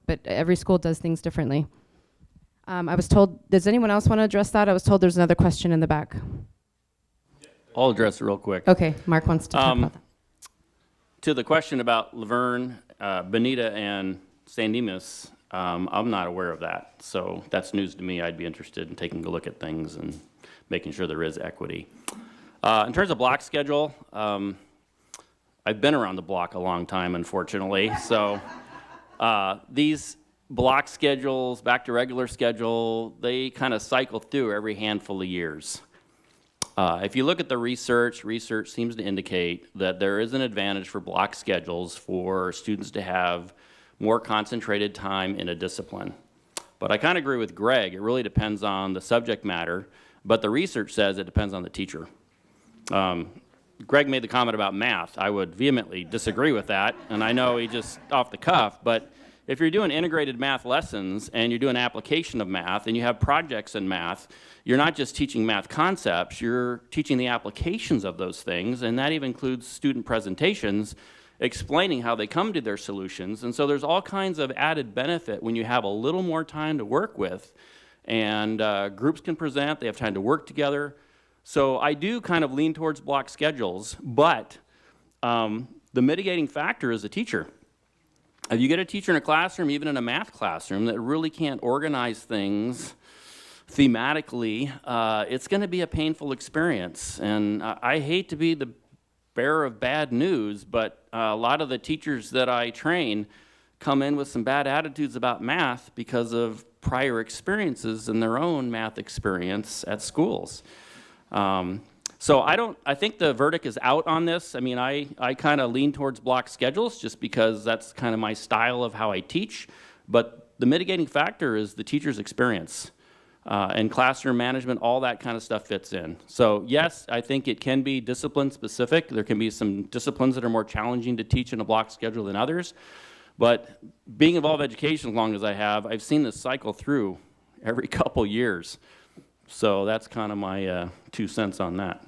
but every school does things differently. I was told, does anyone else want to address that? I was told there's another question in the back. I'll address it real quick. Okay, Mark wants to talk about that. To the question about Laverne, Bonita, and San Dimas, I'm not aware of that. So that's news to me. I'd be interested in taking a look at things and making sure there is equity. In terms of block schedule, I've been around the block a long time, unfortunately. So these block schedules, back to regular schedule, they kind of cycle through every handful of years. If you look at the research seems to indicate that there is an advantage for block schedules for students to have more concentrated time in a discipline. But I kind of agree with Greg. It really depends on the subject matter, but the research says it depends on the teacher. Greg made the comment about math. I would vehemently disagree with that, and I know he just off the cuff, but if you're doing integrated math lessons and you're doing application of math and you have projects in math, you're not just teaching math concepts, you're teaching the applications of those things, and that even includes student presentations explaining how they come to their solutions. And so there's all kinds of added benefit when you have a little more time to work with, and groups can present, they have time to work together. So I do kind of lean towards block schedules, but the mitigating factor is the teacher. If you get a teacher in a classroom, even in a math classroom, that really can't organize things thematically, it's going to be a painful experience. And I hate to be the bearer of bad news, but a lot of the teachers that I train come in with some bad attitudes about math because of prior experiences in their own math experience at schools. So I think the verdict is out on this. I mean, I kind of lean towards block schedules just because that's kind of my style of how I teach. But the mitigating factor is the teacher's experience. And classroom management, all that kind of stuff fits in. So yes, I think it can be discipline specific. There can be some disciplines that are more challenging to teach in a block schedule than others. But being involved in education as long as I have, I've seen this cycle through every couple years. So that's kind of my 2 cents on that.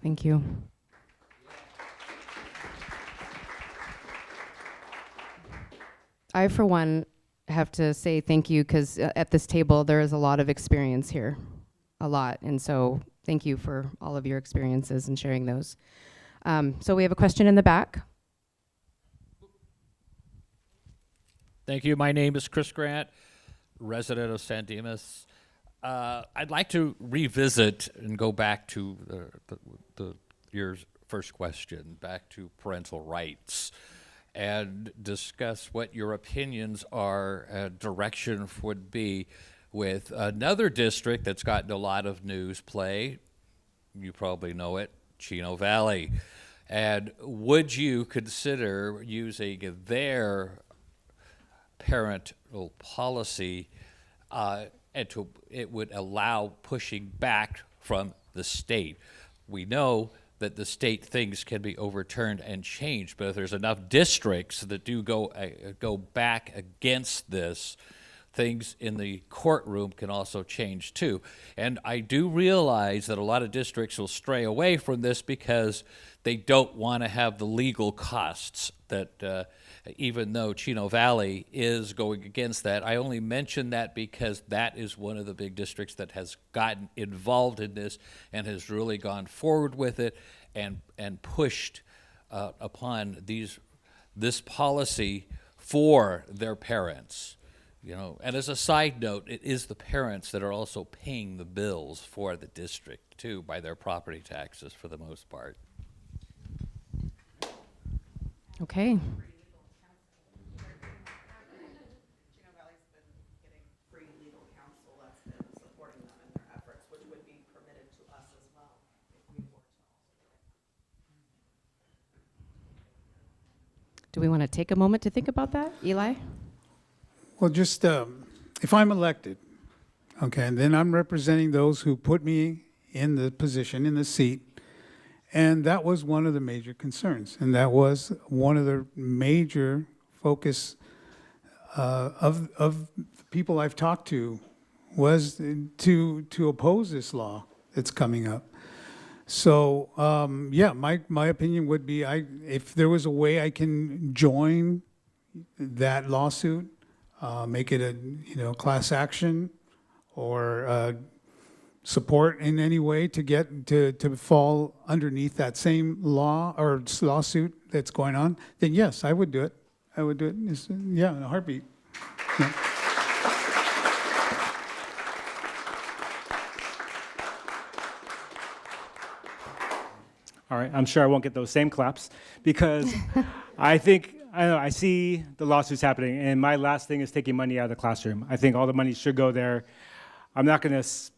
Thank you. I, for one, have to say thank you because at this table there is a lot of experience here, a lot. And so thank you for all of your experiences and sharing those. So we have a question in the back. Thank you. My name is Chris Grant, resident of San Dimas. I'd like to revisit and go back to your first question, back to parental rights, and discuss what your opinions are, direction would be with another district that's gotten a lot of news play. You probably know it, Chino Valley. And would you consider using their parental policy it would allow pushing back from the state? We know that the state things can be overturned and changed, but if there's enough districts that do go back against this, things in the courtroom can also change too. And I do realize that a lot of districts will stray away from this because they don't want to have the legal costs that even though Chino Valley is going against that. I only mention that because that is one of the big districts that has gotten involved in this and has really gone forward with it and pushed upon this policy for their parents. You know, and as a side note, it is the parents that are also paying the bills for the district too by their property taxes for the most part. Okay. Valley's been getting free legal counsel that's been supporting them in their efforts, which would be permitted to us as well if we were to also do it. Do we want to take a moment to think about that, Eli? Well, just if I'm elected, okay, and then I'm representing those who put me in the position, in the seat, and that was one of the major concerns, and that was one of the major focus of the people I've talked to was to oppose this law that's coming up. So yeah, my opinion would be if there was a way I can join that lawsuit, make it a class action or support in any way to get to fall underneath that same law or lawsuit that's going on, then yes, I would do it. I would do it. Yeah, in a heartbeat. Yeah. All right, I'm sure I won't get those same claps because I think, I don't know, I see the lawsuits happening, and my last thing is taking money out of the classroom. I think all the money should go there. I'm not going to just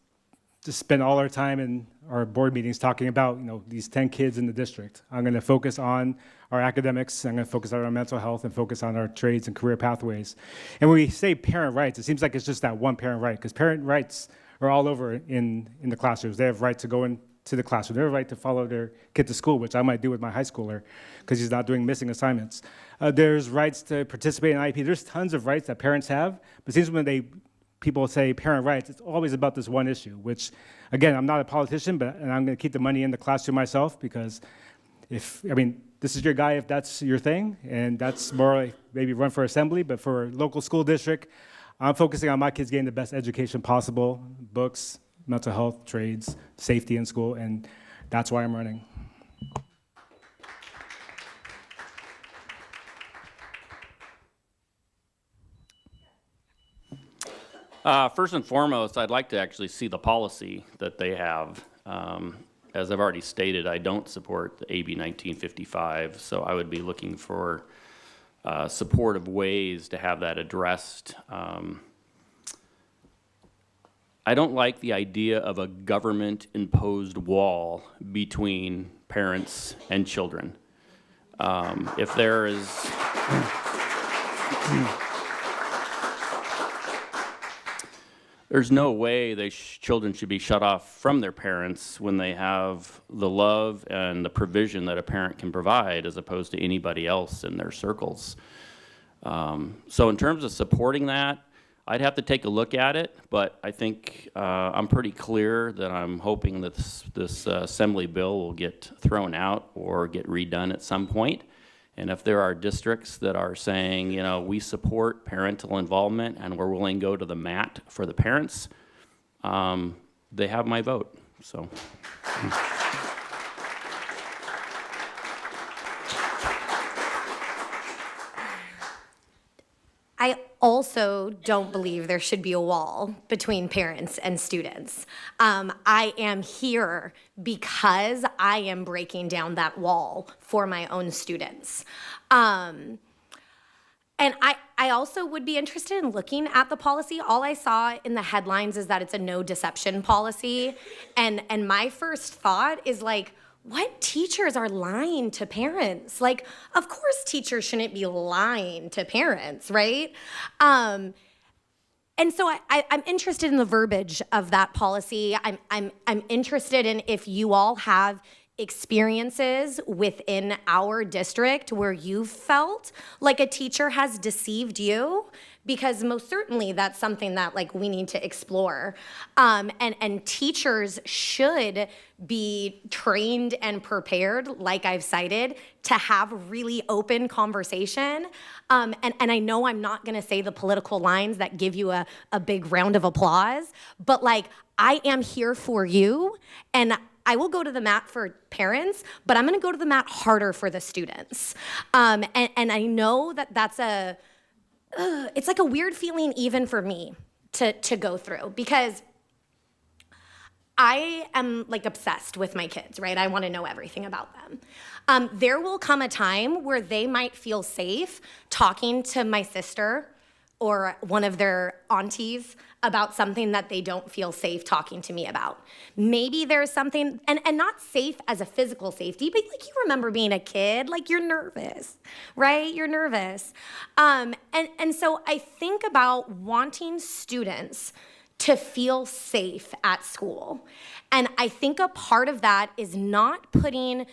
spend all our time in our board meetings talking about these 10 kids in the district. I'm going to focus on our academics. I'm going to focus on our mental health and focus on our trades and career pathways. And when we say parent rights, it seems like it's just that one parent right, because parent rights are all over in the classrooms. They have right to go into the classroom. They have a right to follow their kid to school, which I might do with my high schooler because he's not doing missing assignments. There's rights to participate in IEP. There's tons of rights that parents have, but it seems when people say parent rights, it's always about this one issue, which, again, I'm not a politician, and I'm going to keep the money in the classroom myself because this is your guy if that's your thing, and that's more like maybe run for assembly, but for a local school district, I'm focusing on my kids getting the best education possible, books, mental health, trades, safety in school, and that's why I'm running. First and foremost, I'd like to actually see the policy that they have. As I've already stated, I don't support the AB 1955, so I would be looking for supportive ways to have that addressed. I don't like the idea of a government-imposed wall between parents and children. If there is... There's no way children should be shut off from their parents when they have the love and the provision that a parent can provide as opposed to anybody else in their circles. So in terms of supporting that, I'd have to take a look at it, but I think I'm pretty clear that I'm hoping that this assembly bill will get thrown out or get redone at some point. And if there are districts that are saying, we support parental involvement and we're willing to go to the mat for the parents, they have my vote. So. I also don't believe there should be a wall between parents and students. I am here because I am breaking down that wall for my own students. And I also would be interested in looking at the policy. All I saw in the headlines is that it's a no deception policy. And my first thought is what teachers are lying to parents? Of course teachers shouldn't be lying to parents, right? And so I'm interested in the verbiage of that policy. I'm interested in if you all have experiences within our district where you felt like a teacher has deceived you, because most certainly that's something that we need to explore. And teachers should be trained and prepared, like I've cited, to have really open conversation. And I know I'm not gonna say the political lines that give you a big round of applause, but I am here for you, and I will go to the mat for parents, but I'm gonna go to the mat harder for the students. And I know that that's it's a weird feeling even for me to go through, because I am obsessed with my kids, right? I wanna know everything about them. There will come a time where they might feel safe talking to my sister or one of their aunties about something that they don't feel safe talking to me about. Maybe there's something, and not safe as a physical safety, but like you remember being a kid, like you're nervous, right? You're nervous. And so I think about wanting students to feel safe at school. And I think a part of that is not putting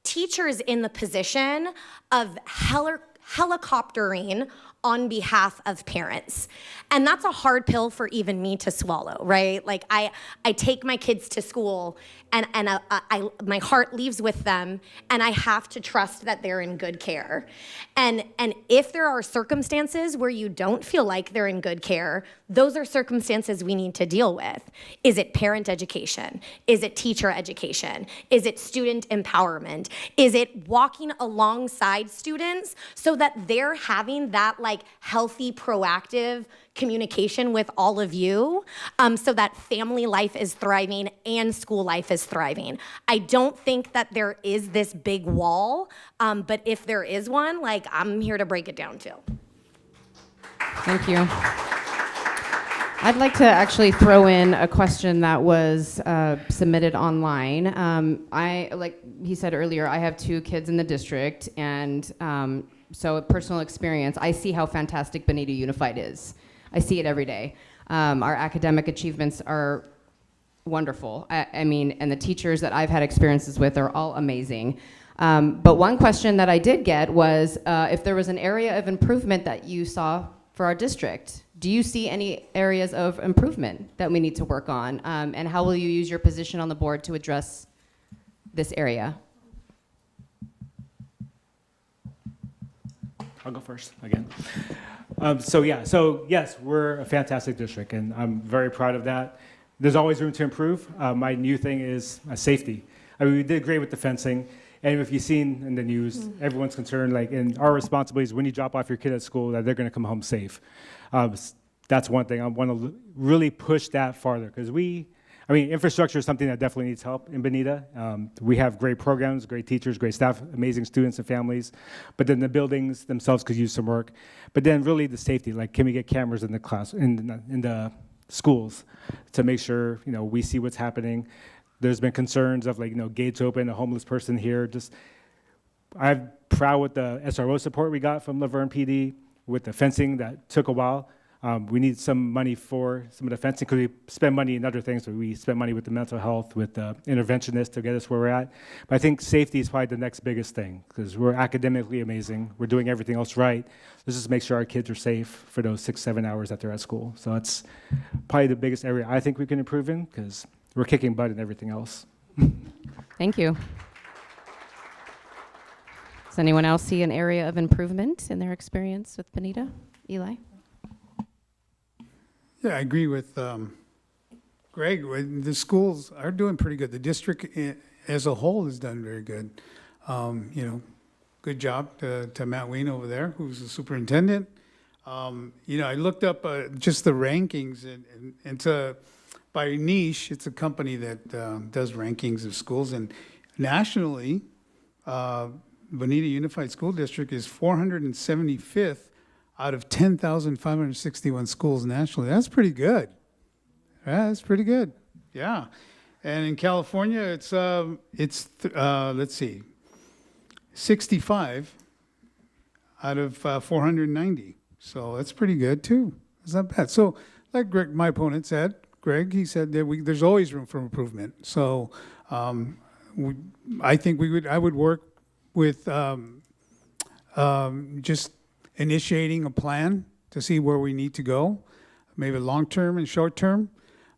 teachers in the position of helicoptering on behalf of parents. And that's a hard pill for even me to swallow, right? Like I take my kids to school and my heart leaves with them and I have to trust that they're in good care. And if there are circumstances where you don't feel like they're in good care, those are circumstances we need to deal with. Is it parent education? Is it teacher education? Is it student empowerment? Is it walking alongside students so that they're having that like healthy, proactive communication with all of you so that family life is thriving and school life is thriving. I don't think that there is this big wall, but if there is one, like I'm here to break it down too. Thank you. I'd like to actually throw in a question that was submitted online. Like he said earlier, I have 2 kids in the district, and so a personal experience, I see how fantastic Bonita Unified is. I see it every day. Our academic achievements are wonderful. I mean, and the teachers that I've had experiences with are all amazing. But one question that I did get was if there was an area of improvement that you saw for our district. Do you see any areas of improvement that we need to work on? And how will you use your position on the board to address this area? I'll go first again. So yes, we're a fantastic district, and I'm very proud of that. There's always room to improve. My new thing is safety. I mean, we did great with the fencing, and if you've seen in the news, everyone's concerned, like, and our responsibility is when you drop off your kid at school, that they're gonna come home safe. That's one thing. I wanna really push that farther, because infrastructure is something that definitely needs help in Bonita. We have great programs, great teachers, great staff, amazing students and families, but then the buildings themselves could use some work. But then really the safety, like can we get cameras in the class, in the schools to make sure, we see what's happening. There's been concerns of gates open, a homeless person here. I'm proud with the SRO support we got from Laverne PD with the fencing that took a while. We need some money for some of the fencing because we spend money in other things. We spend money with the mental health, with the interventionists to get us where we're at. But I think safety is probably the next biggest thing because we're academically amazing. We're doing everything else right. Let's just make sure our kids are safe for those 6-7 hours that they're at school. So that's probably the biggest area I think we can improve in because we're kicking butt in everything else. Thank you. Does anyone else see an area of improvement in their experience with Bonita? Eli? Yeah, I agree with Greg. The schools are doing pretty good. The district as a whole has done very good. Good job to Matt Ween over there, who's the superintendent. I looked up just the rankings and by Niche, it's a company that does rankings of schools, and nationally, Bonita Unified School District is 475th out of 10,561 schools nationally. That's pretty good. That's pretty good. Yeah. And in California, it's let's see, 65 out of 490. So that's pretty good too. It's not bad. So like Greg, my opponent said, Greg, he said that there's always room for improvement. So I think I would work with just initiating a plan to see where we need to go, maybe long-term and short-term.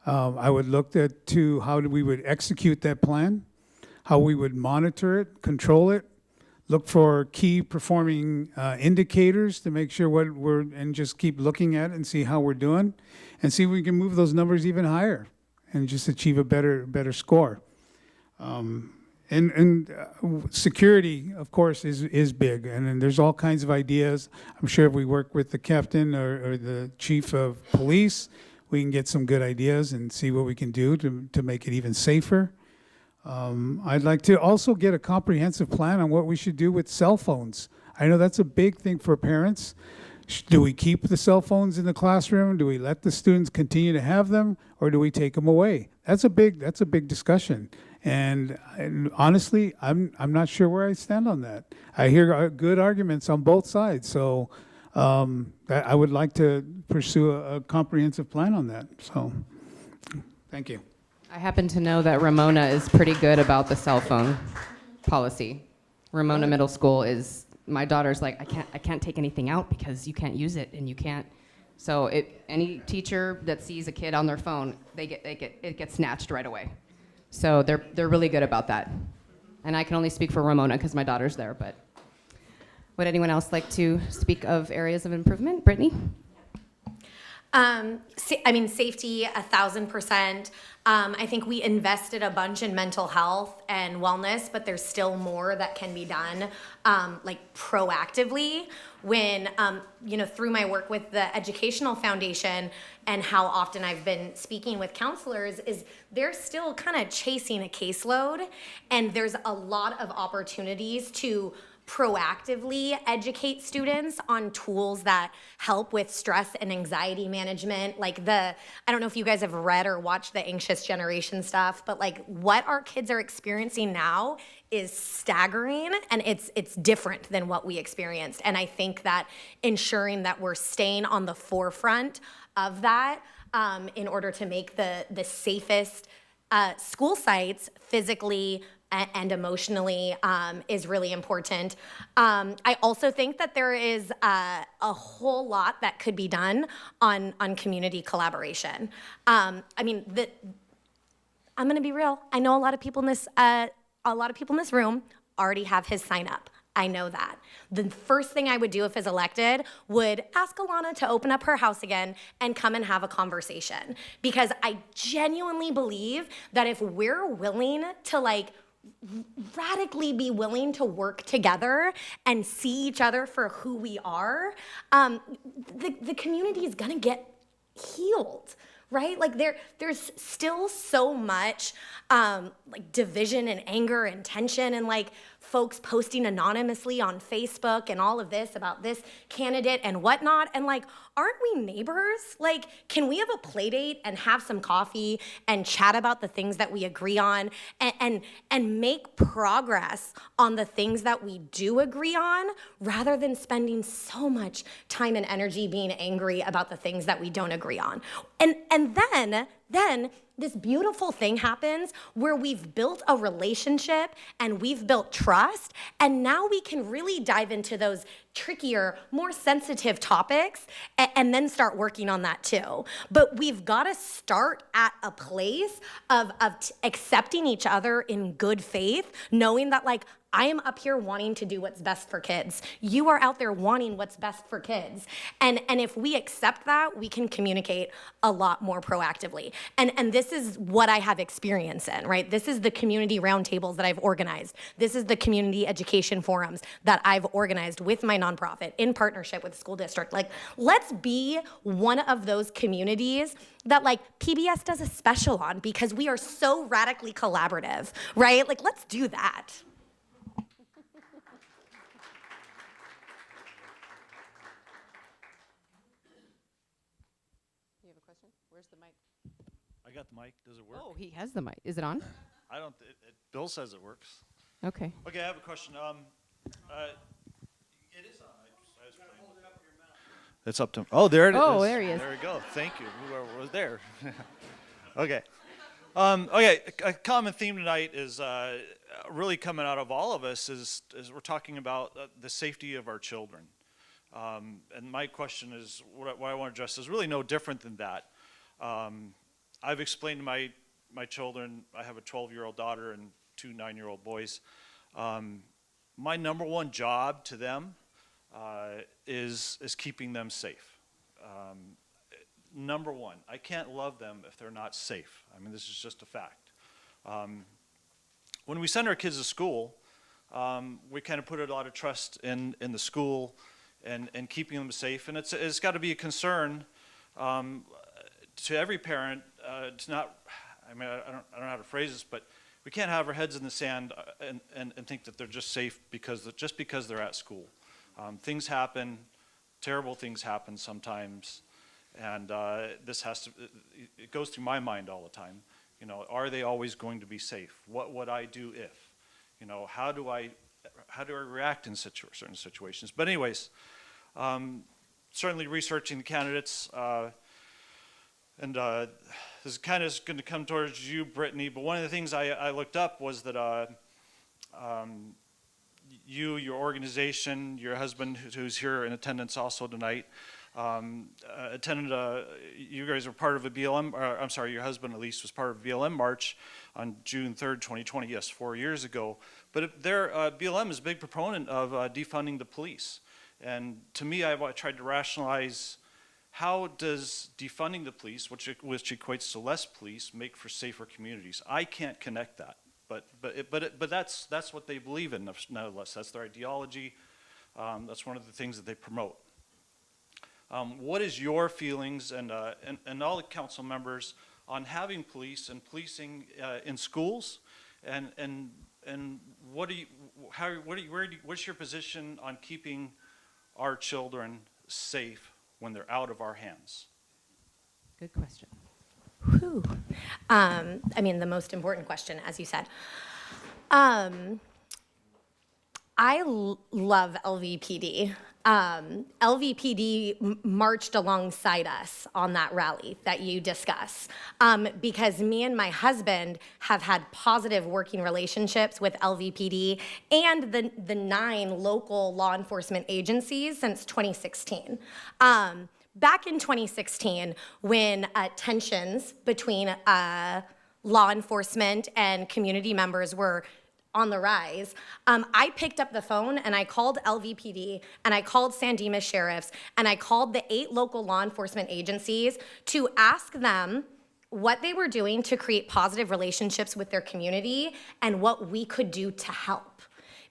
I would look to how we would execute that plan, how we would monitor it, control it, look for key performing indicators to make sure and just keep looking at it and see how we're doing, and see if we can move those numbers even higher and just achieve a better score. And security, of course, is big, and then there's all kinds of ideas. I'm sure if we work with the captain or the chief of police, we can get some good ideas and see what we can do to make it even safer. I'd like to also get a comprehensive plan on what we should do with cell phones. I know that's a big thing for parents. Do we keep the cell phones in the classroom? Do we let the students continue to have them, or do we take them away? That's a big discussion. And honestly, I'm not sure where I stand on that. I hear good arguments on both sides, so I would like to pursue a comprehensive plan on that. So, thank you. I happen to know that Ramona is pretty good about the cell phone policy. Ramona Middle School is, my daughter's like, I can't take anything out because you can't use it and you can't. So any teacher that sees a kid on their phone, it gets snatched right away. So they're really good about that. And I can only speak for Ramona because my daughter's there, but would anyone else like to speak of areas of improvement? Brittany? Safety, 1,000%. I think we invested a bunch in mental health and wellness, but there's still more that can be done, proactively. When, through my work with the Educational Foundation and how often I've been speaking with counselors, is they're still kind of chasing a caseload, and there's a lot of opportunities to proactively educate students on tools that help with stress and anxiety management. I don't know if you guys have read or watched the Anxious Generation stuff, but what our kids are experiencing now is staggering, and it's different than what we experienced. And I think that ensuring that we're staying on the forefront of that in order to make the safest school sites physically and emotionally is really important. I also think that there is a whole lot that could be done on community collaboration. I'm going to be real. I know a lot of people in this room already have his sign up. I know that. The first thing I would do if I was elected would ask Alana to open up her house again and come and have a conversation. Because I genuinely believe that if we're willing to radically be willing to work together and see each other for who we are, the community is gonna get healed, right? There's still so much division and anger and tension, and folks posting anonymously on Facebook and all of this about this candidate and whatnot. And aren't we neighbors? Can we have a play date and have some coffee and chat about the things that we agree on and make progress on the things that we do agree on, rather than spending so much time and energy being angry about the things that we don't agree on? And then this beautiful thing happens where we've built a relationship and we've built trust, and now we can really dive into those trickier, more sensitive topics and then start working on that too. But we've got to start at a place of accepting each other in good faith, knowing that I am up here wanting to do what's best for kids. You are out there wanting what's best for kids. And if we accept that, we can communicate a lot more proactively. And this is what I have experience in, right? This is the community roundtables that I've organized. This is the community education forums that I've organized with my nonprofit in partnership with the school district. Let's be one of those communities that PBS does a special on, because we are so radically collaborative, right? Let's do that. Where's the mic? I got the mic. Does it work? Oh, he has the mic. Is it on? I don't. Bill says it works. Okay. Okay, I have a question. It is on. I was playing. It's up to. Oh, there it is. Oh, there he is. There we go. Thank you. Whoever was there. Okay. Okay. A common theme tonight is really coming out of all of us is we're talking about the safety of our children. And my question is, what I want to address is really no different than that. I've explained to my children, I have a 12-year-old daughter and 2 9-year-old boys. My number one job to them is keeping them safe. Number one, I can't love them if they're not safe. I mean, this is just a fact. When we send our kids to school, we kind of put a lot of trust in the school and keeping them safe, and it's got to be a concern to every parent. It's not. I mean, I don't know how to phrase this, but we can't have our heads in the sand and think that they're just safe because they're at school. Things happen, terrible things happen sometimes, and it goes through my mind all the time. You know, are they always going to be safe? What would I do if? You know, how do I react in certain situations? But anyways, certainly researching the candidates, and this is kind of going to come towards you, Brittany, but one of the things I looked up was that you, your organization, your husband, who's here in attendance also tonight, attended, you guys were part of a BLM, I'm sorry, your husband at least was part of a BLM march on June 3rd, 2020, yes, 4 years ago. But BLM is a big proponent of defunding the police. And to me, I tried to rationalize, how does defunding the police, which equates to less police, make for safer communities? I can't connect that, but that's what they believe in, nonetheless. That's their ideology. That's one of the things that they promote. What is your feelings and all the council members on having police and policing in schools, and what's your position on keeping our children safe when they're out of our hands? Good question. Whew. I mean, the most important question, as you said. I love LVPD. LVPD marched alongside us on that rally that you discuss, because me and my husband have had positive working relationships with LVPD and the 9 local law enforcement agencies since 2016. Back in 2016, when tensions between law enforcement and community members were on the rise, I picked up the phone and I called LVPD and I called San Dimas sheriffs and I called the 8 local law enforcement agencies to ask them what they were doing to create positive relationships with their community and what we could do to help.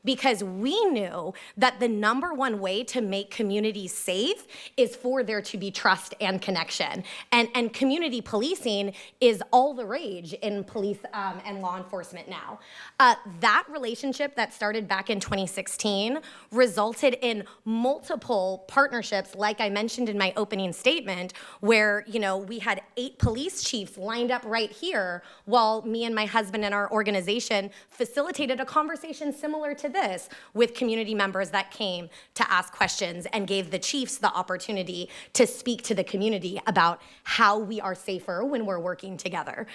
Because we knew that the #1 way to make communities safe is for there to be trust and connection. And community policing is all the rage in police and law enforcement now. That relationship that started back in 2016 resulted in multiple partnerships, like I mentioned in my opening statement, where we had 8 police chiefs lined up right here while me and my husband and our organization facilitated a conversation similar to this with community members that came to ask questions and gave the chiefs the opportunity to speak to the community about how we are safer when we're working together.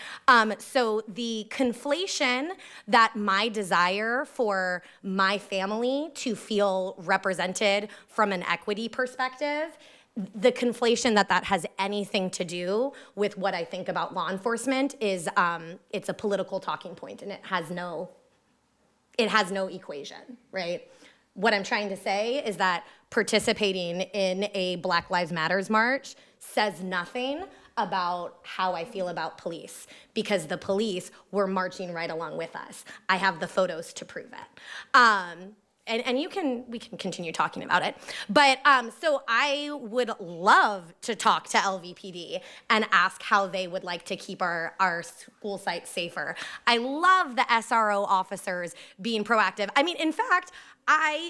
So the conflation that my desire for my family to feel represented from an equity perspective, the conflation that has anything to do with what I think about law enforcement is it's a political talking point, and it has no equation, right? What I'm trying to say is that participating in a Black Lives Matters march says nothing about how I feel about police, because the police were marching right along with us. I have the photos to prove it. And we can continue talking about it. But so I would love to talk to LVPD and ask how they would like to keep our school sites safer. I love the SRO officers being proactive. I mean, in fact,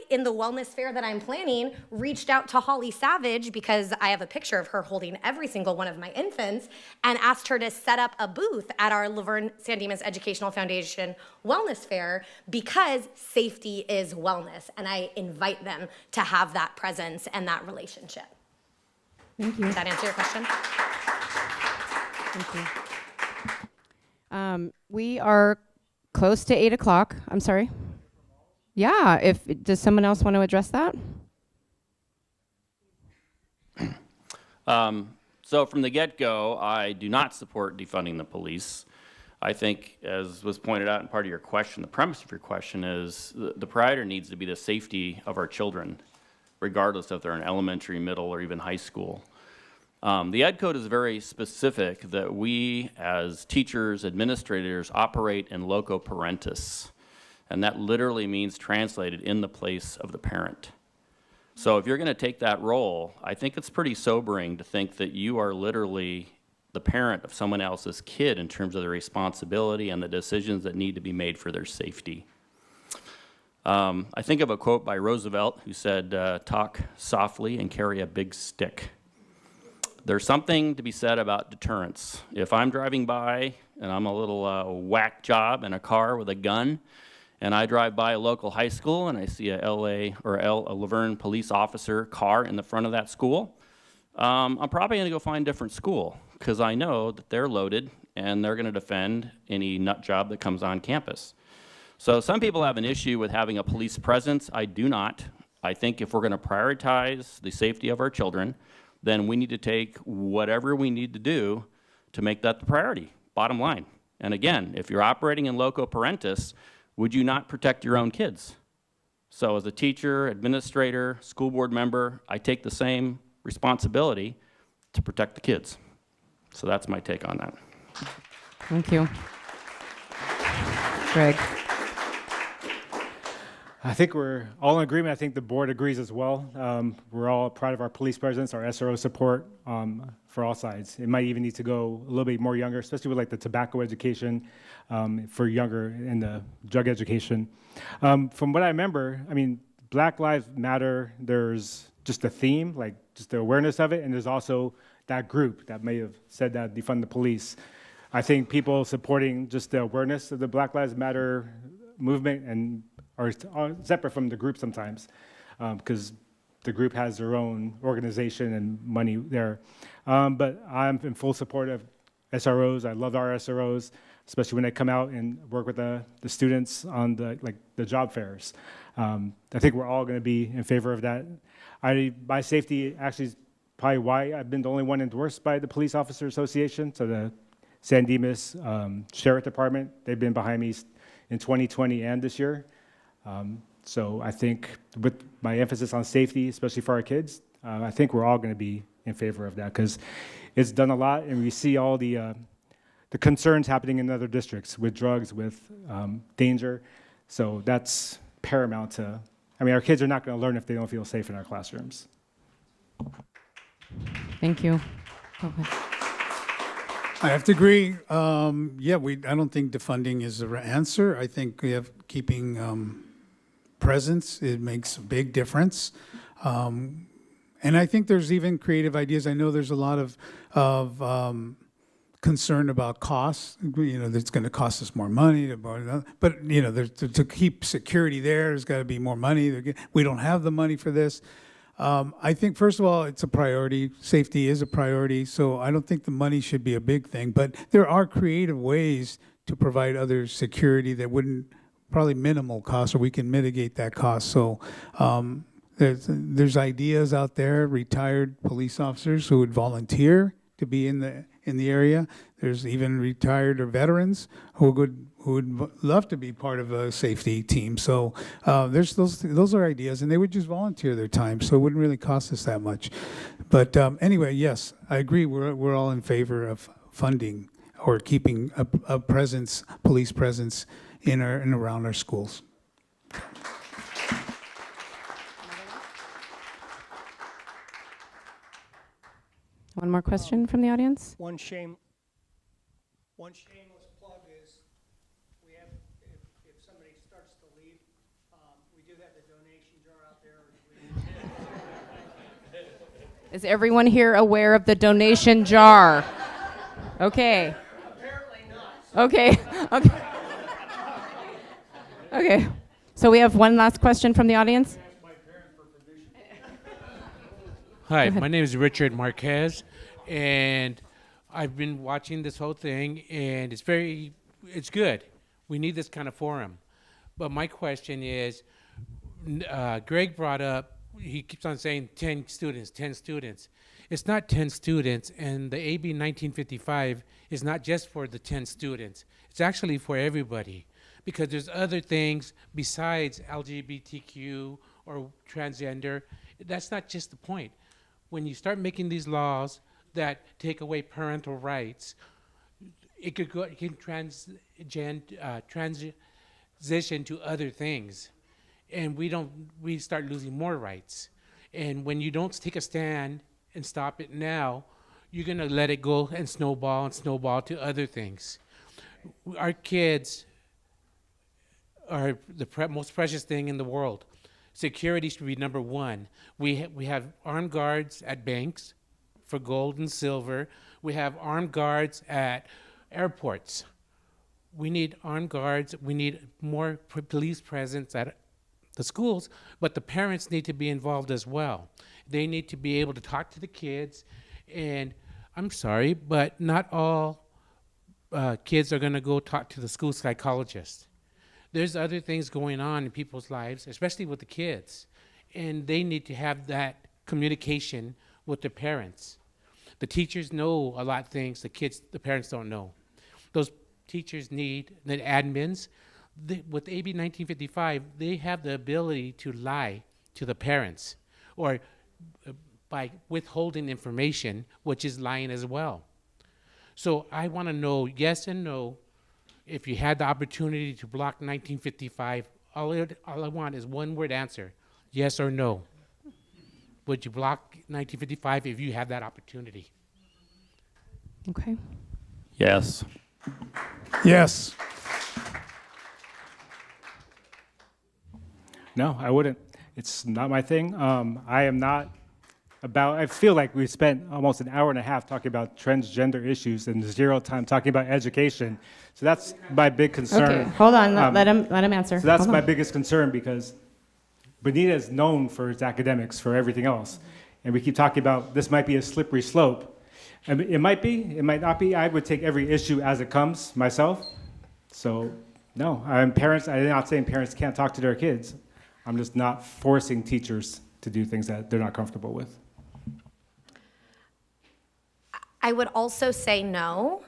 in the wellness fair that I'm planning, reached out to Holly Savage, because I have a picture of her holding every single one of my infants, and asked her to set up a booth at our Laverne San Dimas Educational Foundation wellness fair, because safety is wellness, and I invite them to have that presence and that relationship. Thank you. Does that answer your question? Thank you. We are close to 8 o'clock. I'm sorry. Yeah, does someone else want to address that? So from the get-go, I do not support defunding the police. I think, as was pointed out in part of your question, the premise of your question is the priority needs to be the safety of our children, regardless if they're in elementary, middle, or even high school. The Ed Code is very specific that we, as teachers, administrators, operate in loco parentis. And that literally means translated in the place of the parent. So if you're going to take that role, I think it's pretty sobering to think that you are literally the the parent of someone else's kid in terms of the responsibility and the decisions that need to be made for their safety. I think of a quote by Roosevelt who said, talk softly and carry a big stick. There's something to be said about deterrence. If I'm driving by and I'm a little whack job in a car with a gun, and I drive by a local high school and I see a Laverne police officer car in the front of that school, I'm probably going to go find a different school because I know that they're loaded and they're going to defend any nut job that comes on campus. So some people have an issue with having a police presence. I do not. I think if we're going to prioritize the safety of our children, then we need to take whatever we need to do to make that the priority, bottom line. And again, if you're operating in loco parentis, would you not protect your own kids? So as a teacher, administrator, school board member, I take the same responsibility to protect the kids. So that's my take on that. Thank you. Greg. I think we're all in agreement. I think the board agrees as well. We're all proud of our police presence, our SRO support for all sides. It might even need to go a little bit more younger, especially with like the tobacco education for younger and the drug education. From what I remember, I mean, Black Lives Matter, there's just a theme, like just the awareness of it, and there's also that group that may have said that defund the police. I think people supporting just the awareness of the Black Lives Matter movement and are separate from the group sometimes, because the group has their own organization and money there. But I'm in full support of SROs. I love our SROs, especially when they come out and work with the students on the job fairs. I think we're all going to be in favor of that. My safety actually is probably why I've been the only one endorsed by the Police Officer Association. So the San Dimas Sheriff Department, they've been behind me in 2020 and this year. So I think with my emphasis on safety, especially for our kids, I think we're all going to be in favor of that because it's done a lot, and we see all the concerns happening in other districts with drugs, with danger. So that's paramount to, I mean, our kids are not going to learn if they don't feel safe in our classrooms. Thank you. I have to agree. I don't think defunding is the answer. I think we have keeping presence. It makes a big difference. And I think there's even creative ideas. I know there's a lot of concern about costs. You know, it's going to cost us more money. But, you know, to keep security there's got to be more money. We don't have the money for this. I think, first of all, it's a priority. Safety is a priority, so I don't think the money should be a big thing. But there are creative ways to provide other security that wouldn't, probably minimal cost, or we can mitigate that cost. So there's ideas out there, retired police officers who would volunteer to be in the area. There's even retired or veterans who would love to be part of a safety team. So there's those are ideas, and they would just volunteer their time, so it wouldn't really cost us that much. But anyway, yes, I agree. We're all in favor of funding or keeping a presence, police presence in and around our schools. One more question from the audience? One shameless plug is we have, if somebody starts to leave, we do have the donation jar out there. Is everyone here aware of the donation jar? Okay. Apparently not. Okay. Okay. Okay. So we have one last question from the audience. Hi, my name is Richard Marquez, and I've been watching this whole thing, and it's good. We need this kind of forum. But my question is, Greg brought up, he keeps on saying 10 students, 10 students. It's not 10 students, and the AB 1955 is not just for the 10 students. It's actually for everybody, because there's other things besides LGBTQ or transgender. That's not just the point. When you start making these laws that take away parental rights, it can transition to other things, and we start losing more rights. And when you don't take a stand and stop it now, you're going to let it go and snowball to other things. Our kids are the most precious thing in the world. Security should be number one. We have armed guards at banks for gold and silver. We have armed guards at airports. We need armed guards. We need more police presence at the schools, but the parents need to be involved as well. They need to be able to talk to the kids, and I'm sorry, but not all kids are going to go talk to the school psychologist. There's other things going on in people's lives, especially with the kids, and they need to have that communication with their parents. The teachers know a lot of things the parents don't know. Those teachers need, the admins, with AB 1955, they have the ability to lie to the parents, or by withholding information, which is lying as well. So I want to know yes and no. If you had the opportunity to block 1955, all I want is one word answer, yes or no. Would you block 1955 if you had that opportunity? Okay. Yes. Yes. No, I wouldn't. It's not my thing. I am not I feel like we spent almost an hour and a half talking about transgender issues and zero time talking about education. So that's my big concern. Okay, hold on. Let him answer. So that's Hold my on. biggest concern, because Bonita is known for its academics, for everything else. And we keep talking about this might be a slippery slope. I mean, it might be, it might not be. I would take every issue as it comes myself. So no, I'm not saying parents can't talk to their kids. I'm just not forcing teachers to do things that they're not comfortable with. I would also say no,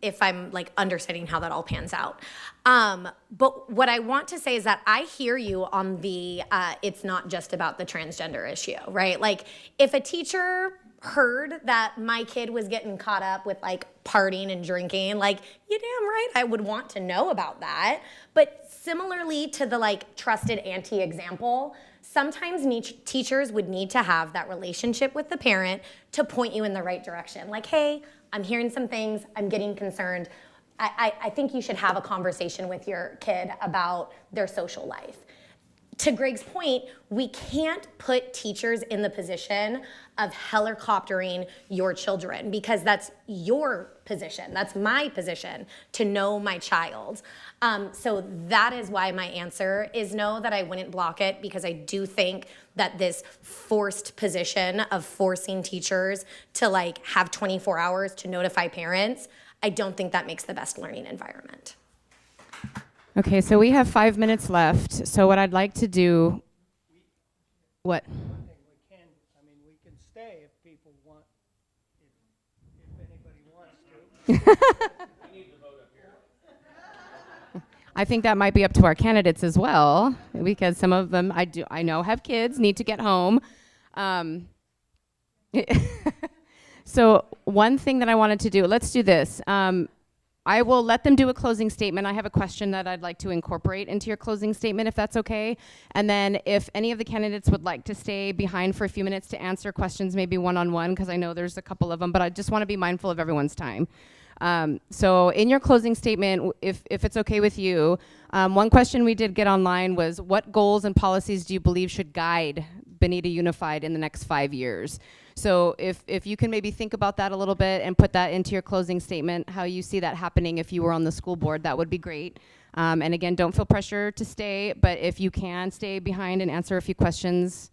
if I'm like understanding how that all pans out. But what I want to say is that I hear you on the, it's not just about the transgender issue, right? Like if a teacher heard that my kid was getting caught up with like partying and drinking, like, you damn right I would want to know about that. But similarly to the like trusted auntie example, sometimes teachers would need to have that relationship with the parent to point you in the right direction. Like, hey, I'm hearing some things, I'm getting concerned. I think you should have a conversation with your kid about their social life. To Greg's point, we can't put teachers in the position of helicoptering your children, because that's your position. That's my position to know my child. So that is why my answer is no, that I wouldn't block it, because I do think that this forced position of forcing teachers to like have 24 hours to notify parents, I don't think that makes the best learning environment. Okay, so we have 5 minutes left. So what I'd like to do, what? We can stay if people want, if anybody wants to. I think that might be up to our candidates as well, because some of them I know have kids, need to get home. So one thing that I wanted to do, let's do this. I will let them do a closing statement. I have a question that I'd like to incorporate into your closing statement, if that's okay. And then if any of the candidates would like to stay behind for a few minutes to answer questions, maybe one-on-one, because I know there's a couple of them, but I just want to be mindful of everyone's time. So in your closing statement, if it's okay with you, one question we did get online was, what goals and policies do you believe should guide Bonita Unified in the next 5 years? So if you can maybe think about that a little bit and put that into your closing statement, how you see that happening if you were on the school board, that would be great. And again, don't feel pressure to stay, but if you can stay behind and answer a few questions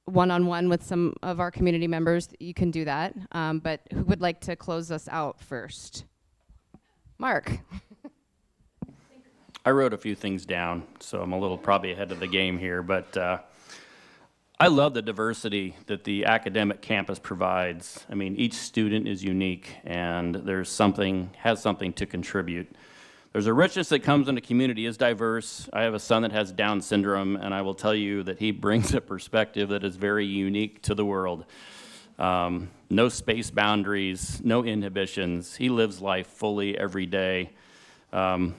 one-on-one with some of our community members, you can do that. But who would like to close us out first? Mark. I wrote a few things down, so I'm a little probably ahead of the game here, but I love the diversity that the academic campus provides. I mean, each student is unique, and has something to contribute. There's a richness that comes in the community is diverse. I have a son that has Down syndrome, and I will tell you that he brings a perspective that is very unique to the world. No space boundaries, no inhibitions. He lives life fully every day.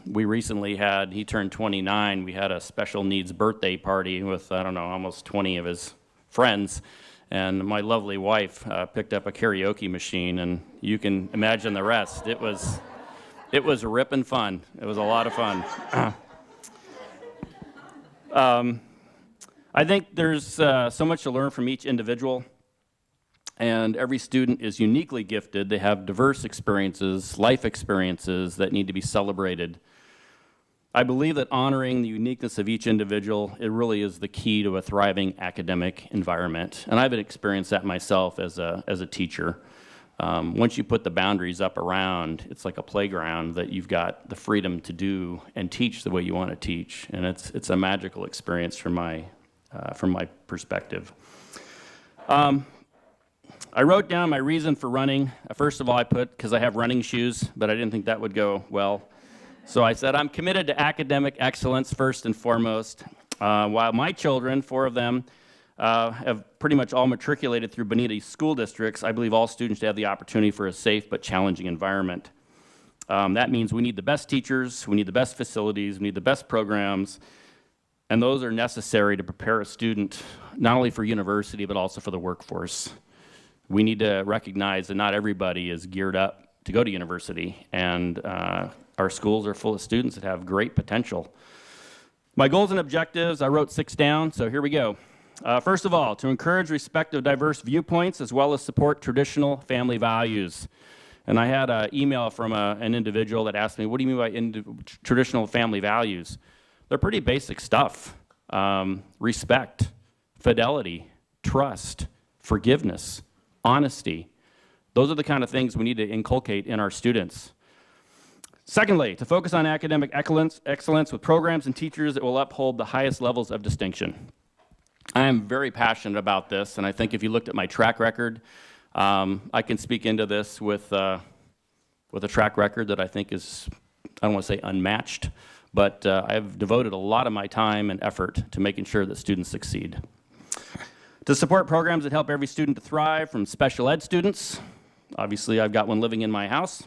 We recently he turned 29, we had a special needs birthday party with, I don't know, almost 20 of his friends. And my lovely wife picked up a karaoke machine, and you can imagine the rest. It was ripping fun. It was a lot of fun. I think there's so much to learn from each individual, and every student is uniquely gifted. They have diverse experiences, life experiences that need to be celebrated. I believe that honoring the uniqueness of each individual, it really is the key to a thriving academic environment. And I've experienced that myself as a teacher. Once you put the boundaries up around, it's like a playground that you've got the freedom to do and teach the way you want to teach. And it's a magical experience from my perspective. I wrote down my reason for running. First of all, I put because I have running shoes, but I didn't think that would go well. So I said, I'm committed to academic excellence first and foremost. While my children, 4 of them, have pretty much all matriculated through Bonita school districts, I believe all students should have the opportunity for a safe but challenging environment. That means we need the best teachers, we need the best facilities, we need the best programs, and those are necessary to prepare a student not only for university but also for the workforce. We need to recognize that not everybody is geared up to go to university, and our schools are full of students that have great potential. My goals and objectives, I wrote 6 down, so here we go. First of all, to encourage respect of diverse viewpoints as well as support traditional family values. And I had an email from an individual that asked me, what do you mean by traditional family values? They're pretty basic stuff. Respect, fidelity, trust, forgiveness, honesty. Those are the kind of things we need to inculcate in our students. Secondly, to focus on academic excellence with programs and teachers that will uphold the highest levels of distinction. I am very passionate about this, and I think if you looked at my track record, I can speak into this with a track record that I think is, I don't want to say unmatched, but I've devoted a lot of my time and effort to making sure that students succeed. To support programs that help every student to thrive, from special ed students, obviously I've got one living in my house,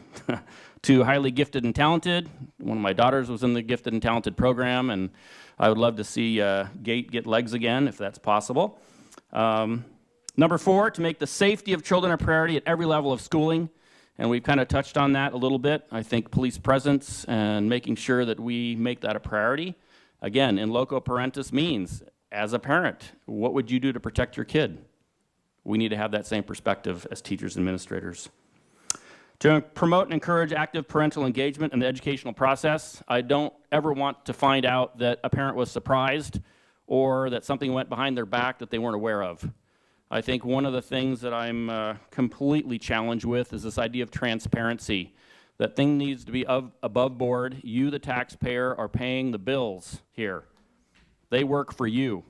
to highly gifted and talented. One of my daughters was in the gifted and talented program, and I would love to see Gate get legs again, if that's possible. Number 4, to make the safety of children a priority at every level of schooling, and we've kind of touched on that a little bit. I think police presence and making sure that we make that a priority. Again, in loco parentis means, as a parent, what would you do to protect your kid? We need to have that same perspective as teachers and administrators. To promote and encourage active parental engagement in the educational process, I don't ever want to find out that a parent was surprised or that something went behind their back that they weren't aware of. I think one of the things that I'm completely challenged with is this idea of transparency. That thing needs to be above board. You, the taxpayer, are paying the bills here. They work for you.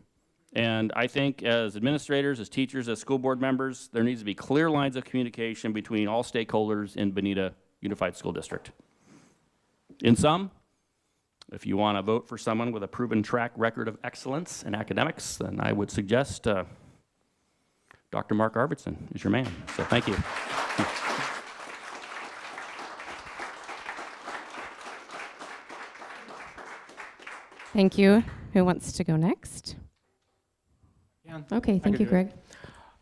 And I think as administrators, as teachers, as school board members, there needs to be clear lines of communication between all stakeholders in Bonita Unified School District. In sum, if you want to vote for someone with a proven track record of excellence in academics, then I would suggest Dr. Mark Arvidsson is your man. So thank you. Thank you. Who wants to go next? Okay, thank you, Greg.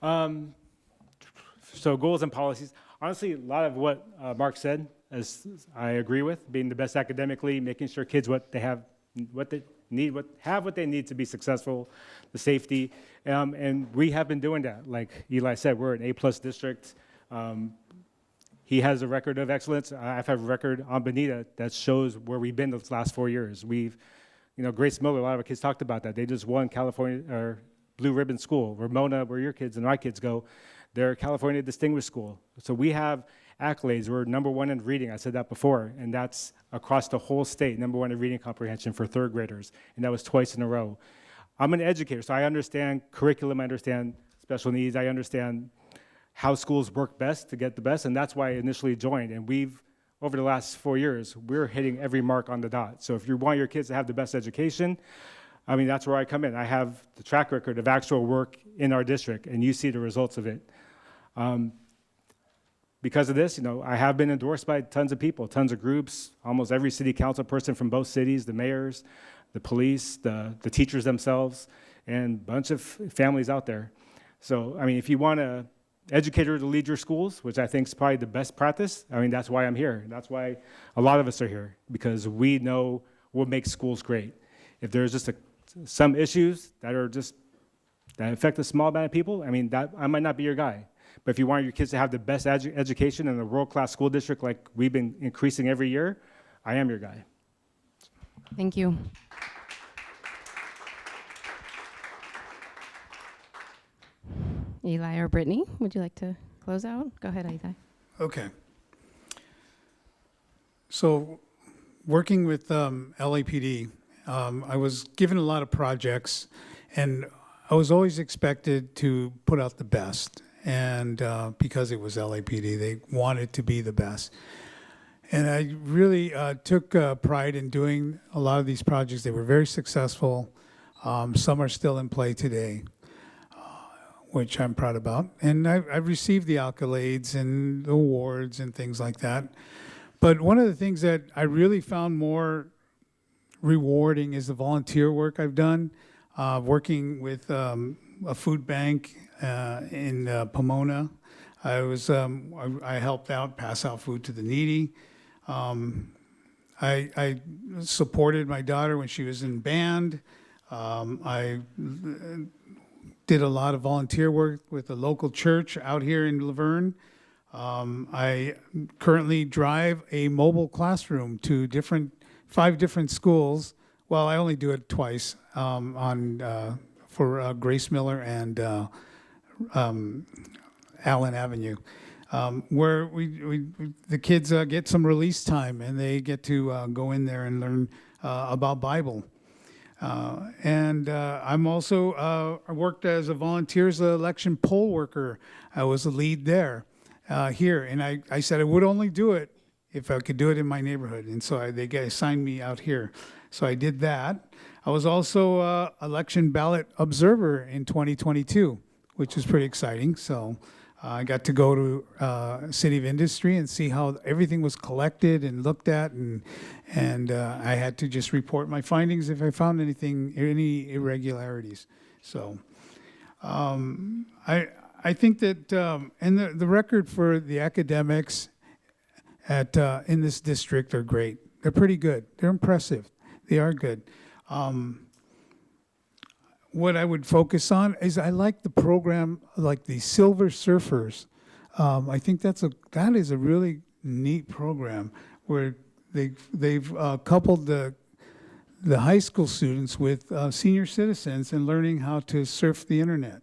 So goals and policies. Honestly, a lot of what Mark said, as I agree with, being the best academically, making sure kids what they need to be successful, the safety, and we have been doing that. Like Eli said, we're an A+ district. He has a record of excellence. I have a record on Bonita that shows where we've been those last 4 years. Grace Miller, a lot of our kids talked about that. They just won California or Blue Ribbon School. Ramona, where your kids and my kids go, they're California Distinguished School. So we have accolades. We're #1 in reading. I said that before, and that's across the whole state, #1 in reading comprehension for 3rd graders, and that was twice in a row. I'm an educator, so I understand curriculum, I understand special needs, I understand how schools work best to get the best, and that's why I initially joined. And over the last 4 years, we're hitting every mark on the dot. So if you want your kids to have the best education, that's where I come in. I have the track record of actual work in our district, and you see the results of it. Because of this, I have been endorsed by tons of people, tons of groups, almost every city council person from both cities, the mayors, the police, the teachers themselves, and a bunch of families out there. So, I mean, if you want an educator to lead your schools, which I think is probably the best practice, I mean, that's why I'm here. That's why a lot of us are here, because we know what makes schools great. If there's just some issues that affect a small amount of people, I mean, I might not be your guy. But if you want your kids to have the best education in a world-class school district like we've been increasing every year, I am your guy. Thank you. Eli or Brittany, would you like to close out? Go ahead, Eli. Okay. So, working with LAPD, I was given a lot of projects, and I was always expected to put out the best. And because it was LAPD, they wanted to be the best. And I really took pride in doing a lot of these projects. They were very successful. Some are still in play today, which I'm proud about. And I've received the accolades and the awards and things like that. But one of the things that I really found more rewarding is the volunteer work I've done, working with a food bank in Pomona. I helped out, pass out food to the needy. I supported my daughter when she was in band. I did a lot of volunteer work with a local church out here in Laverne. I currently drive a mobile classroom to 5 different schools. Well, I only do it twice for Grace Miller and Allen Avenue, where the kids get some release time and they get to go in there and learn about Bible. And I'm also I worked as a volunteer as an election poll worker. I was a lead there here, and I said I would only do it if I could do it in my neighborhood, and so they assigned me out here. So I did that. I was also election ballot observer in 2022, which was pretty exciting. So I got to go to City of Industry and see how everything was collected and looked at, and I had to just report my findings if I found any irregularities. So I think that and the record for the academics in this district are great. They're pretty good. They're impressive. They are good. What I would focus on is I like the program, like the Silver Surfers. I think that is a really neat program where they've coupled the high school students with senior citizens and learning how to surf the internet.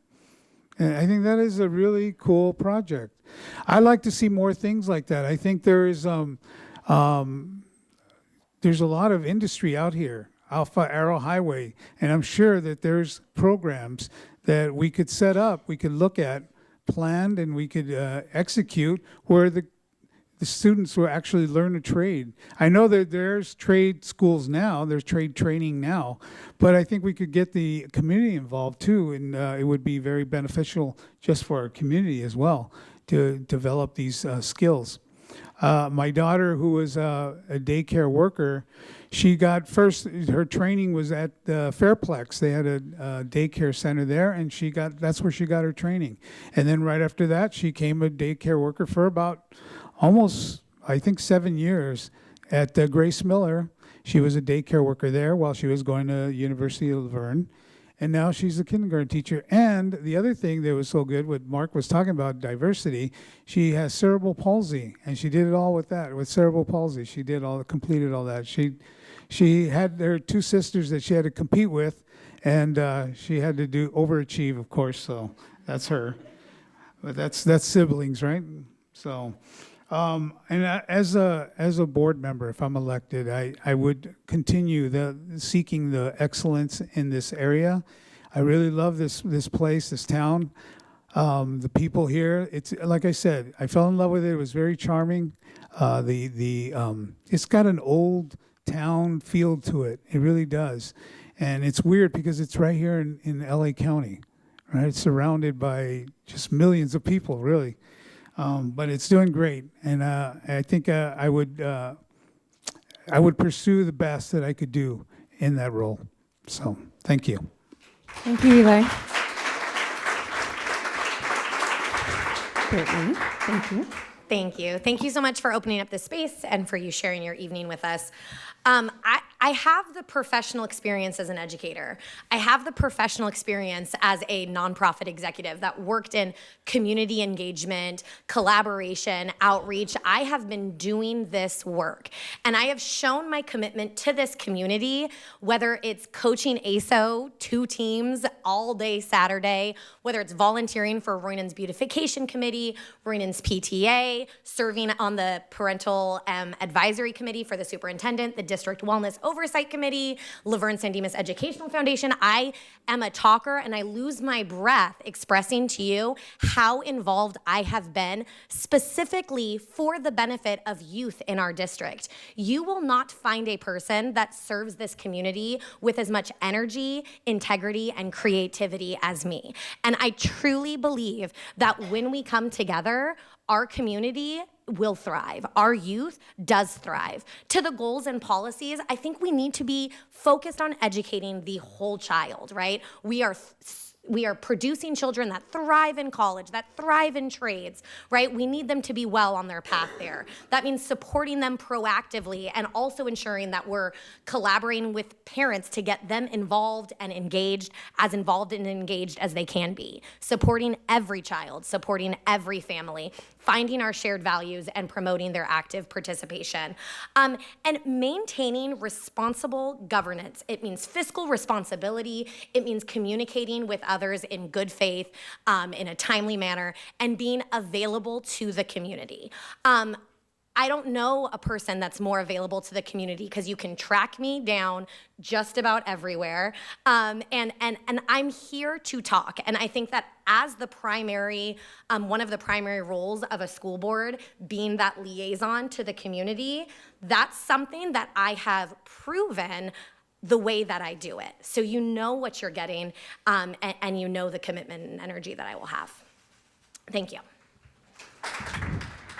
And I think that is a really cool project. I like to see more things like that. I think there's a lot of industry out here, Alpha Arrow Highway, and I'm sure that there's programs that we could set up, we could look at, planned, and we could execute where the students will actually learn a trade. I know that there's trade schools now, there's trade training now, but I think we could get the community involved too, and it would be very beneficial just for our community as well to develop these skills. My daughter, who was a daycare worker, she got her training was at Fairplex. They had a daycare center there, and that's where she got her training. And then right after that, she became a daycare worker for about almost, I think, 7 years at Grace Miller. She was a daycare worker there while she was going to University of Laverne. And now she's a kindergarten teacher. And the other thing that was so good, what Mark was talking about, diversity, she has cerebral palsy, and she did it all with cerebral palsy. She completed all that. She had her 2 sisters that she had to compete with, and she had to overachieve, of course, so that's her. But that's siblings, right? So, and as a board member, if I'm elected, I would continue seeking the excellence in this area. I really love this place, this town, the people here. It's like I said, I fell in love with it. It was very charming. It's got an old town feel to it. It really does, and it's weird because it's right here in LA County, right? It's surrounded by just millions of people, really. But it's doing great, and I think I would pursue the best that I could do in that role. So, thank you. Thank you, Eli. Brittany, thank you. Thank you. Thank you so much for opening up this space and for you sharing your evening with us. I have the professional experience as an educator. I have the professional experience as a nonprofit executive that worked in community engagement, collaboration, outreach. I have been doing this work, and I have shown my commitment to this community, whether it's coaching ASO, 2 teams all day Saturday, whether it's volunteering for Roynon's Beautification Committee, Roynon's PTA, serving on the Parental Advisory Committee for the superintendent, the District Wellness Oversight Committee, Laverne San Dimas Educational Foundation. I am a talker, and I lose my breath expressing to you how involved I have been specifically for the benefit of youth in our district. You will not find a person that serves this community with as much energy, integrity, and creativity as me. And I truly believe that when we come together, our community will thrive. Our youth does thrive. To the goals and policies, I think we need to be focused on educating the whole child, right? We are producing children that thrive in college, that thrive in trades, right? We need them to be well on their path there. That means supporting them proactively and also ensuring that we're collaborating with parents to get them involved and engaged as they can be. Supporting every child, supporting every family, finding our shared values and promoting their active participation. And maintaining responsible governance. It means fiscal responsibility. It means communicating with others in good faith, in a timely manner, and being available to the community. I don't know a person that's more available to the community because you can track me down just about everywhere. And I'm here to talk. And I think that as the primary, one of the primary roles of a school board, being that liaison to the community, that's something that I have proven the way that I do it. So you know what you're getting, and you know the commitment and energy that I will have. Thank you.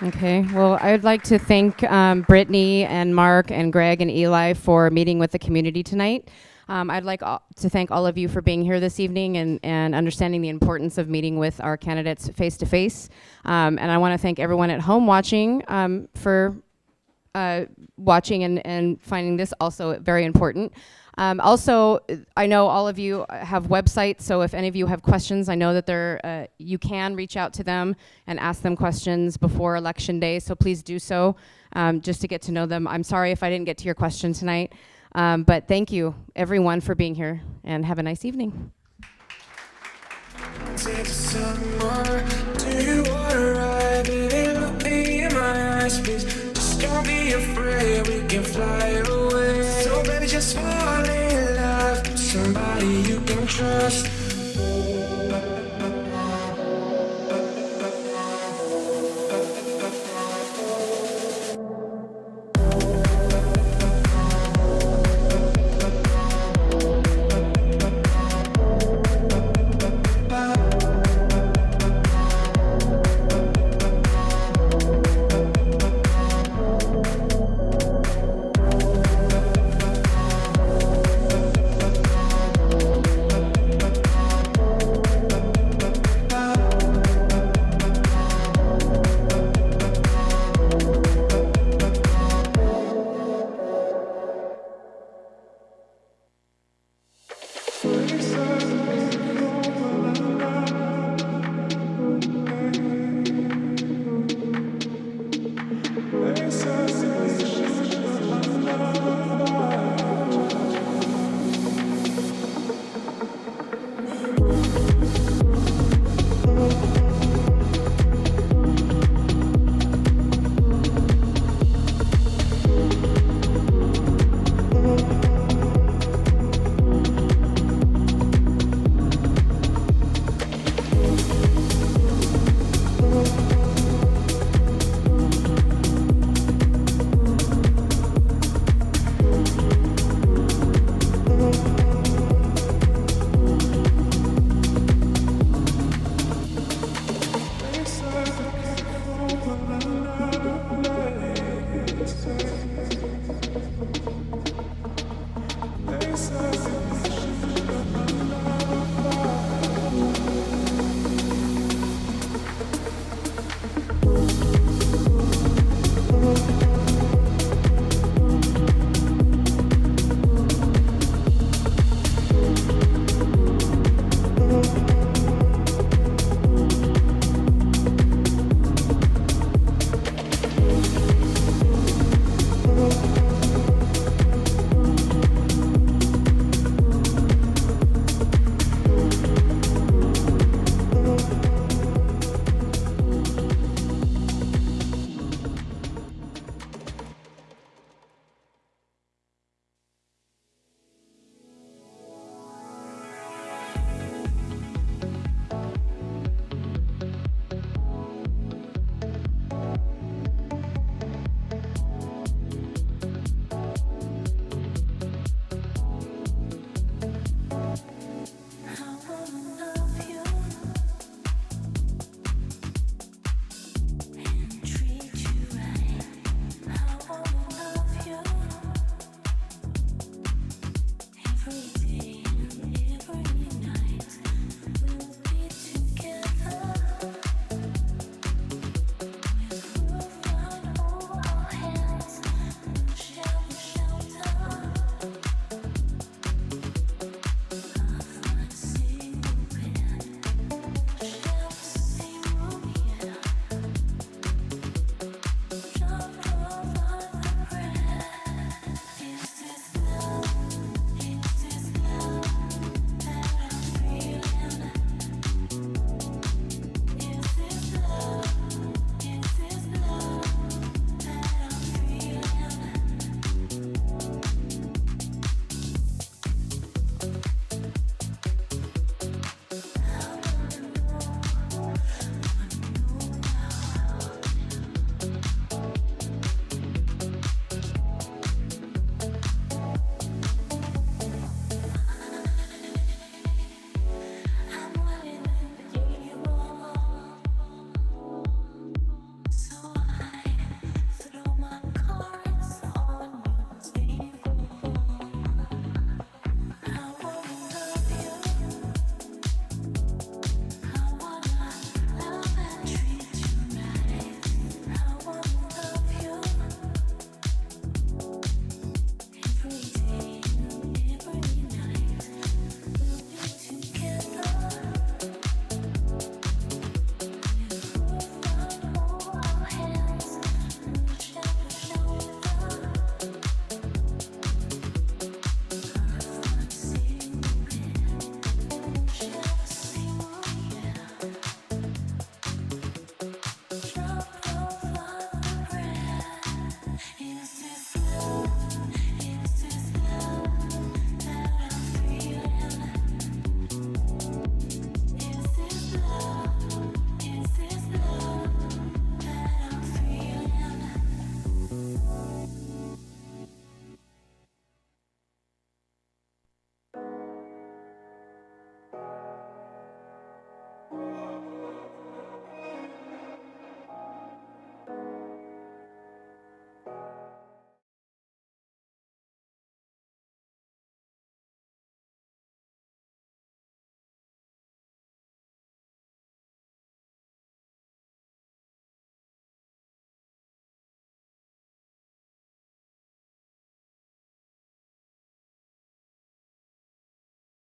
Okay, well, I would like to thank Brittany and Mark and Greg and Eli for meeting with the community tonight. I'd like to thank all of you for being here this evening and understanding the importance of meeting with our candidates face-to-face. And I want to thank everyone at home watching for watching and finding this also very important. Also, I know all of you have websites, so if any of you have questions, I know that you can reach out to them and ask them questions before Election Day, so please do so just to get to know them. I'm sorry if I didn't get to your question tonight, but thank you, everyone, for being here, and have a nice evening. Don't be afraid, we can fly